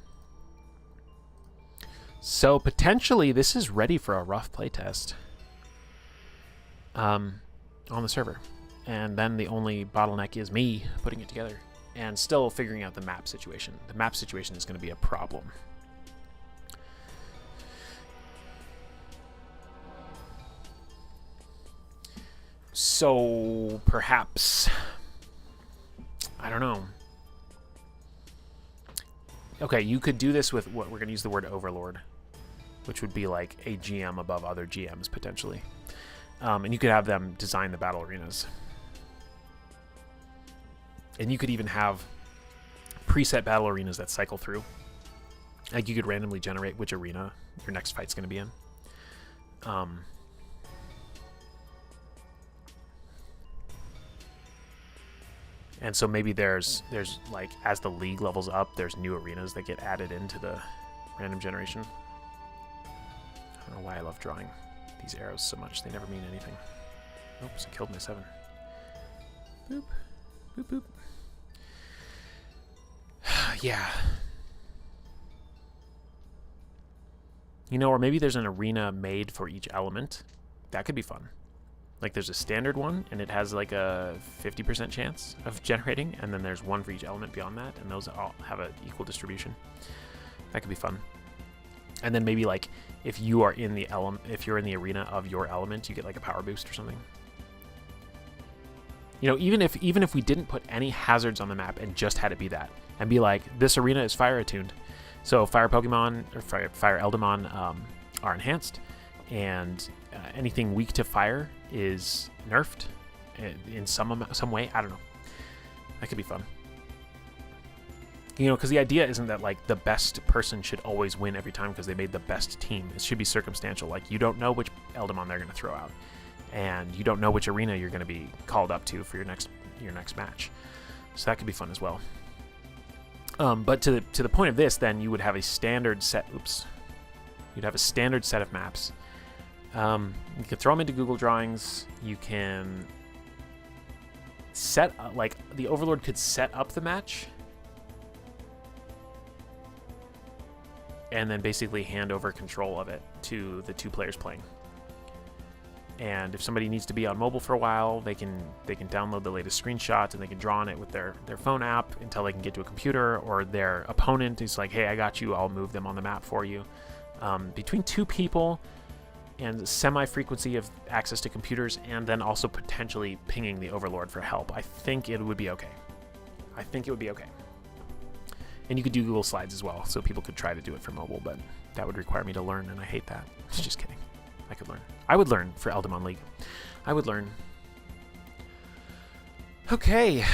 So potentially this is ready for a rough playtest on the server. And then the only bottleneck is me putting it together and still figuring out the map situation. The map situation is going to be a problem. So perhaps, I don't know. Okay, you could do this with what we're going to use the word overlord, which would be like a GM above other GMs potentially. And you could have them design the battle arenas. And you could even have preset battle arenas that cycle through. Like you could randomly generate which arena your next fight's going to be in. And so maybe there's like, as the league levels up, there's new arenas that get added into the random generation. I don't know why I love drawing these arrows so much. They never mean anything. Oops, I killed my 7. Boop. Boop, boop. Yeah. You know, or maybe there's an arena made for each element. That could be fun. Like there's a standard one, and it has like a 50% chance of generating, and then there's one for each element beyond that, and those all have an equal distribution. That could be fun. And then maybe like if you are in the if you're in the arena of your element, you get like a power boost or something. You know, even if we didn't put any hazards on the map and just had it be that, and be like, this arena is fire attuned, so fire Pokemon or fire Eldamon are enhanced, and anything weak to fire is nerfed in some way. I don't know. That could be fun. You know, because the idea isn't that like the best person should always win every time because they made the best team. It should be circumstantial. Like you don't know which Eldamon they're going to throw out, and you don't know which arena you're going to be called up to for your next match. So that could be fun as well. But to the point of this, then you would have a standard set. Oops. You'd have a standard set of maps. You can throw them into Google Drawings. You can set like the Overlord could set up the match, and then basically hand over control of it to the 2 players playing. And if somebody needs to be on mobile for a while, they can download the latest screenshots and they can draw on it with their phone app until they can get to a computer, or their opponent is like, hey, I got you, I'll move them on the map for you. Between 2 people and semi-frequency of access to computers, and then also potentially pinging the Overlord for help, I think it would be okay. And you could do Google Slides as well, so people could try to do it for mobile, but that would require me to learn, and I hate that. Just kidding. I could learn. I would learn for Eldamon League. I would learn. Okay.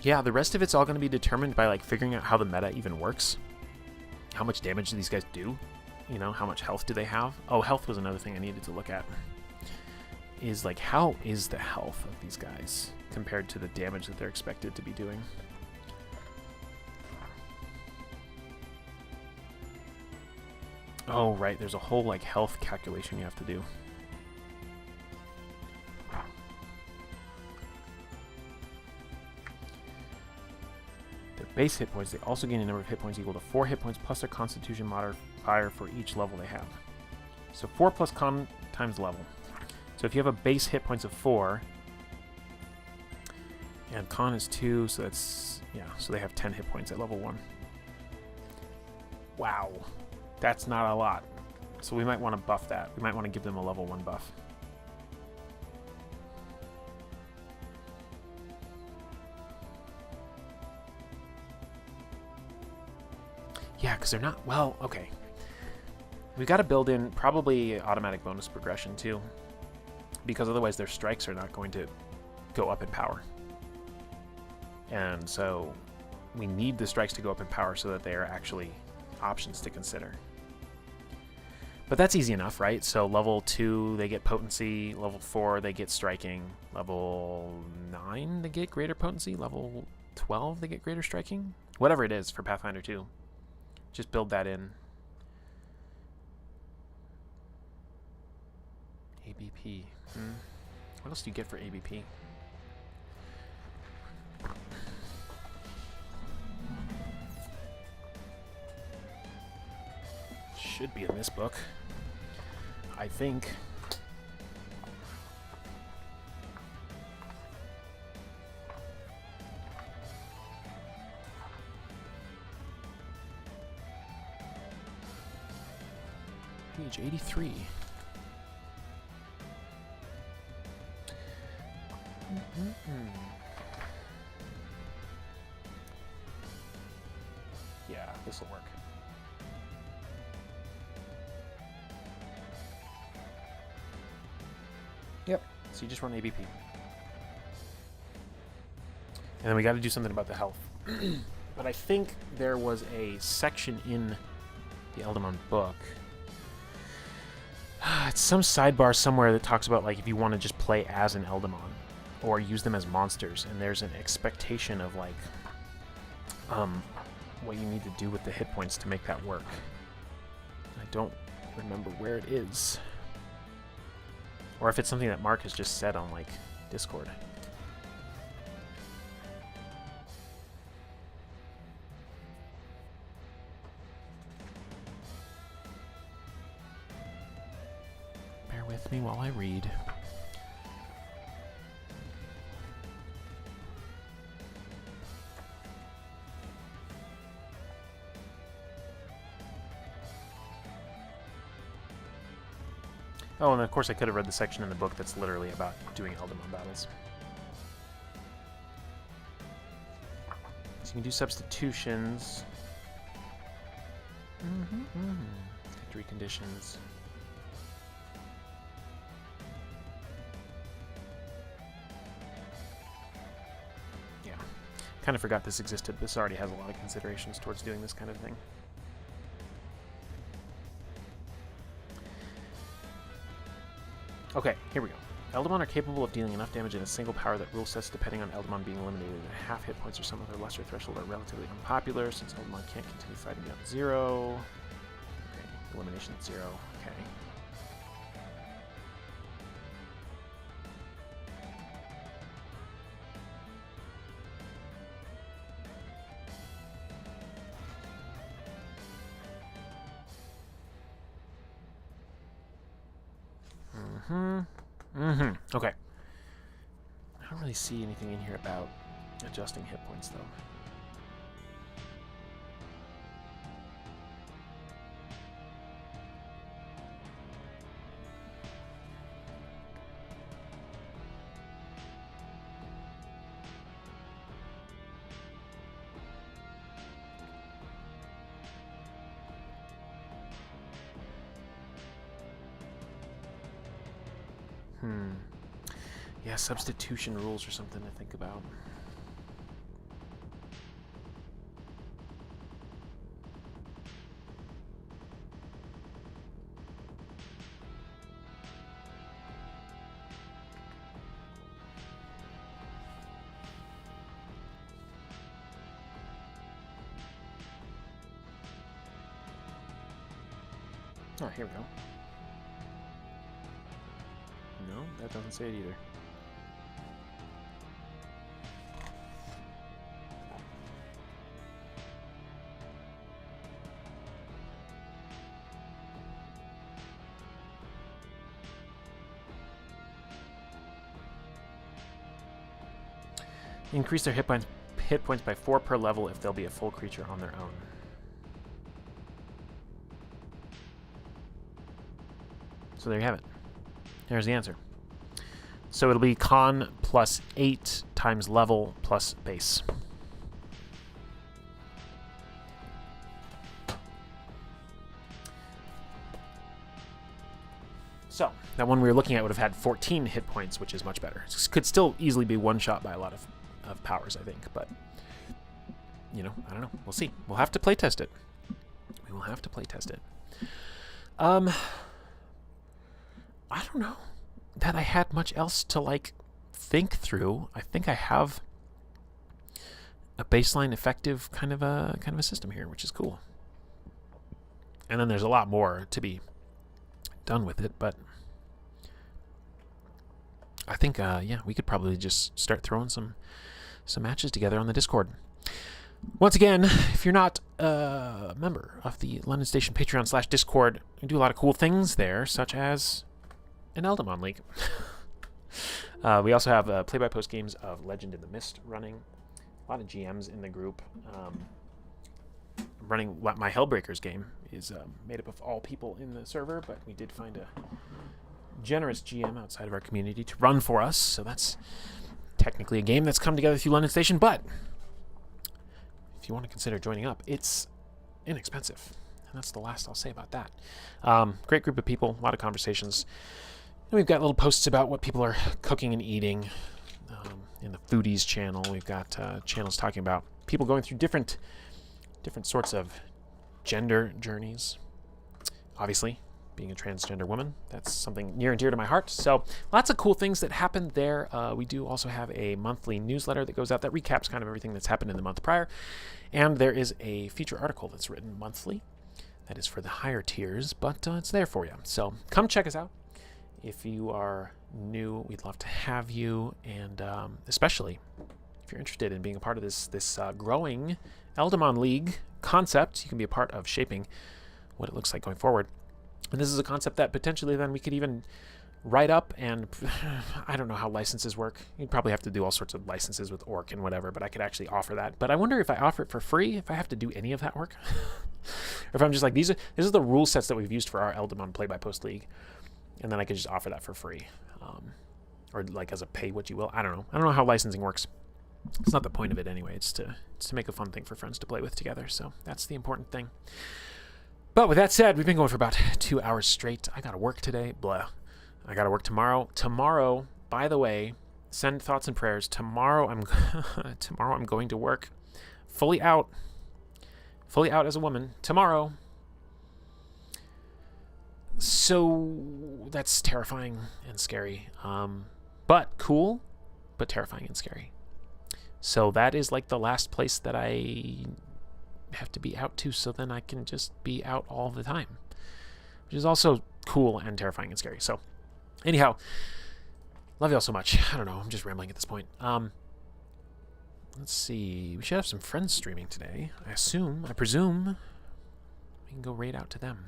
Yeah, the rest of it's all going to be determined by like figuring out how the meta even works. How much damage do these guys do? You know, how much health do they have? Oh, health was another thing I needed to look at. Is like, how is the health of these guys compared to the damage that they're expected to be doing? Oh, right, there's a whole like health calculation you have to do. Their base hit points, they also gain a number of hit points equal to 4 hit points plus their constitution modifier for each level they have. So 4 plus con times level. So if you have a base hit points of 4, and con is 2, so that's, yeah, so they have 10 hit points at level 1. Wow. That's not a lot. So we might want to buff that. We might want to give them a level 1 buff. Yeah, because they're not... Well, okay. We've got to build in probably automatic bonus progression, too. Because otherwise their strikes are not going to go up in power. And so we need the strikes to go up in power so that they are actually options to consider. But that's easy enough, right? So level 2, they get potency. Level 4, they get striking. Level 9, they get greater potency. Level 12, they get greater striking. Whatever it is for Pathfinder 2. Just build that in. ABP. What else do you get for ABP? Should be in this book, I think. Page 83. Yeah, this will work. Yep. So you just run ABP. And then we got to do something about the health. But I think there was a section in the Eldamon book. It's some sidebar somewhere that talks about, like, if you want to just play as an Eldamon or use them as monsters, and there's an expectation of, like, what you need to do with the hit points to make that work. I don't remember where it is. Or if it's something that Mark has just said on, like, Discord. Bear with me while I read. Oh, and of course I could have read the section in the book that's literally about doing Eldamon battles. So you can do substitutions. Victory conditions. Yeah. Kind of forgot this existed. This already has a lot of considerations towards doing this kind of thing. Okay, here we go. Eldamon are capable of dealing enough damage in a single power that rule sets depending on Eldamon being eliminated at half hit points or some other lesser threshold are relatively unpopular since Eldamon can't continue fighting beyond 0. Okay, elimination at 0. Okay. Okay. I don't really see anything in here about adjusting hit points, though. Yeah, substitution rules or something to think about. Oh, here we go. No, that doesn't say it either. Increase their hit points by 4 per level if they'll be a full creature on their own. So there you have it. There's the answer. So it'll be con plus 8 times level plus base. So that one we were looking at would have had 14 hit points, which is much better. This could still easily be one shot by a lot of powers, I think, but you know, I don't know. We'll see. We'll have to play test it. We will have to play test it. I don't know that I had much else to like think through. I think I have a baseline effective kind of a system here, which is cool. And then there's a lot more to be done with it, but I think yeah, we could probably just start throwing some matches together on the Discord. Once again, if you're not a member of the London Station Patreon /Discord, we do a lot of cool things there, such as an Eldamon League. We also have play-by-post games of Legend in the Mist running. A lot of GMs in the group. Running my Hellbreakers game is made up of all people in the server, but we did find a generous GM outside of our community to run for us, so that's technically a game that's come together through London Station, but if you want to consider joining up, it's inexpensive. And that's the last I'll say about that. Great group of people, a lot of conversations. And we've got little posts about what people are cooking and eating. In the Foodies channel, we've got channels talking about people going through different sorts of gender journeys. Obviously, being a transgender woman, that's something near and dear to my heart. So lots of cool things that happened there. We do also have a monthly newsletter that goes out that recaps kind of everything that's happened in the month prior. And there is a feature article that's written monthly. That is for the higher tiers, but it's there for you. So come check us out. If you are new, we'd love to have you, and especially if you're interested in being a part of this growing Eldamon League concept, you can be a part of shaping what it looks like going forward. And this is a concept that potentially then we could even write up, and I don't know how licenses work. You'd probably have to do all sorts of licenses with Orc and whatever, but I could actually offer that. But I wonder if I offer it for free, if I have to do any of that work. Or if I'm just like, these are the rule sets that we've used for our Eldamon Play-by-Post League. And then I could just offer that for free. Or like as a pay what you will. I don't know. I don't know how licensing works. It's not the point of it anyway. It's to make a fun thing for friends to play with together. So that's the important thing. But with that said, we've been going for about 2 hours straight. I got to work today. Blah. I got to work tomorrow. Tomorrow, by the way, send thoughts and prayers. Tomorrow I'm going to work fully out as a woman tomorrow. So that's terrifying and scary, but cool, but terrifying and scary. So that is like the last place that I have to be out to, so then I can just be out all the time, which is also cool and terrifying and scary. So anyhow, love y'all so much. I don't know, I'm just rambling at this point. Let's see, we should have some friends streaming today. I presume we can go raid out to them.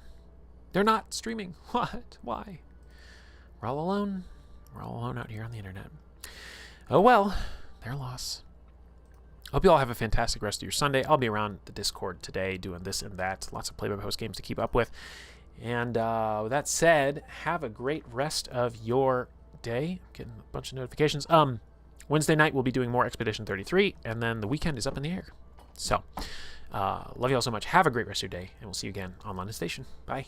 They're not streaming. What? Why? We're all alone. We're all alone out here on the internet. Oh well, their loss. Hope you all have a fantastic rest of your Sunday. I'll be around the Discord today doing this and that. Lots of play-by-post games to keep up with. And with that said, have a great rest of your day. I'm getting a bunch of notifications. Wednesday night we'll be doing more Expedition 33, and then the weekend is up in the air. So, love you all so much. Have a great rest of your day, and we'll see you again on London Station. Bye.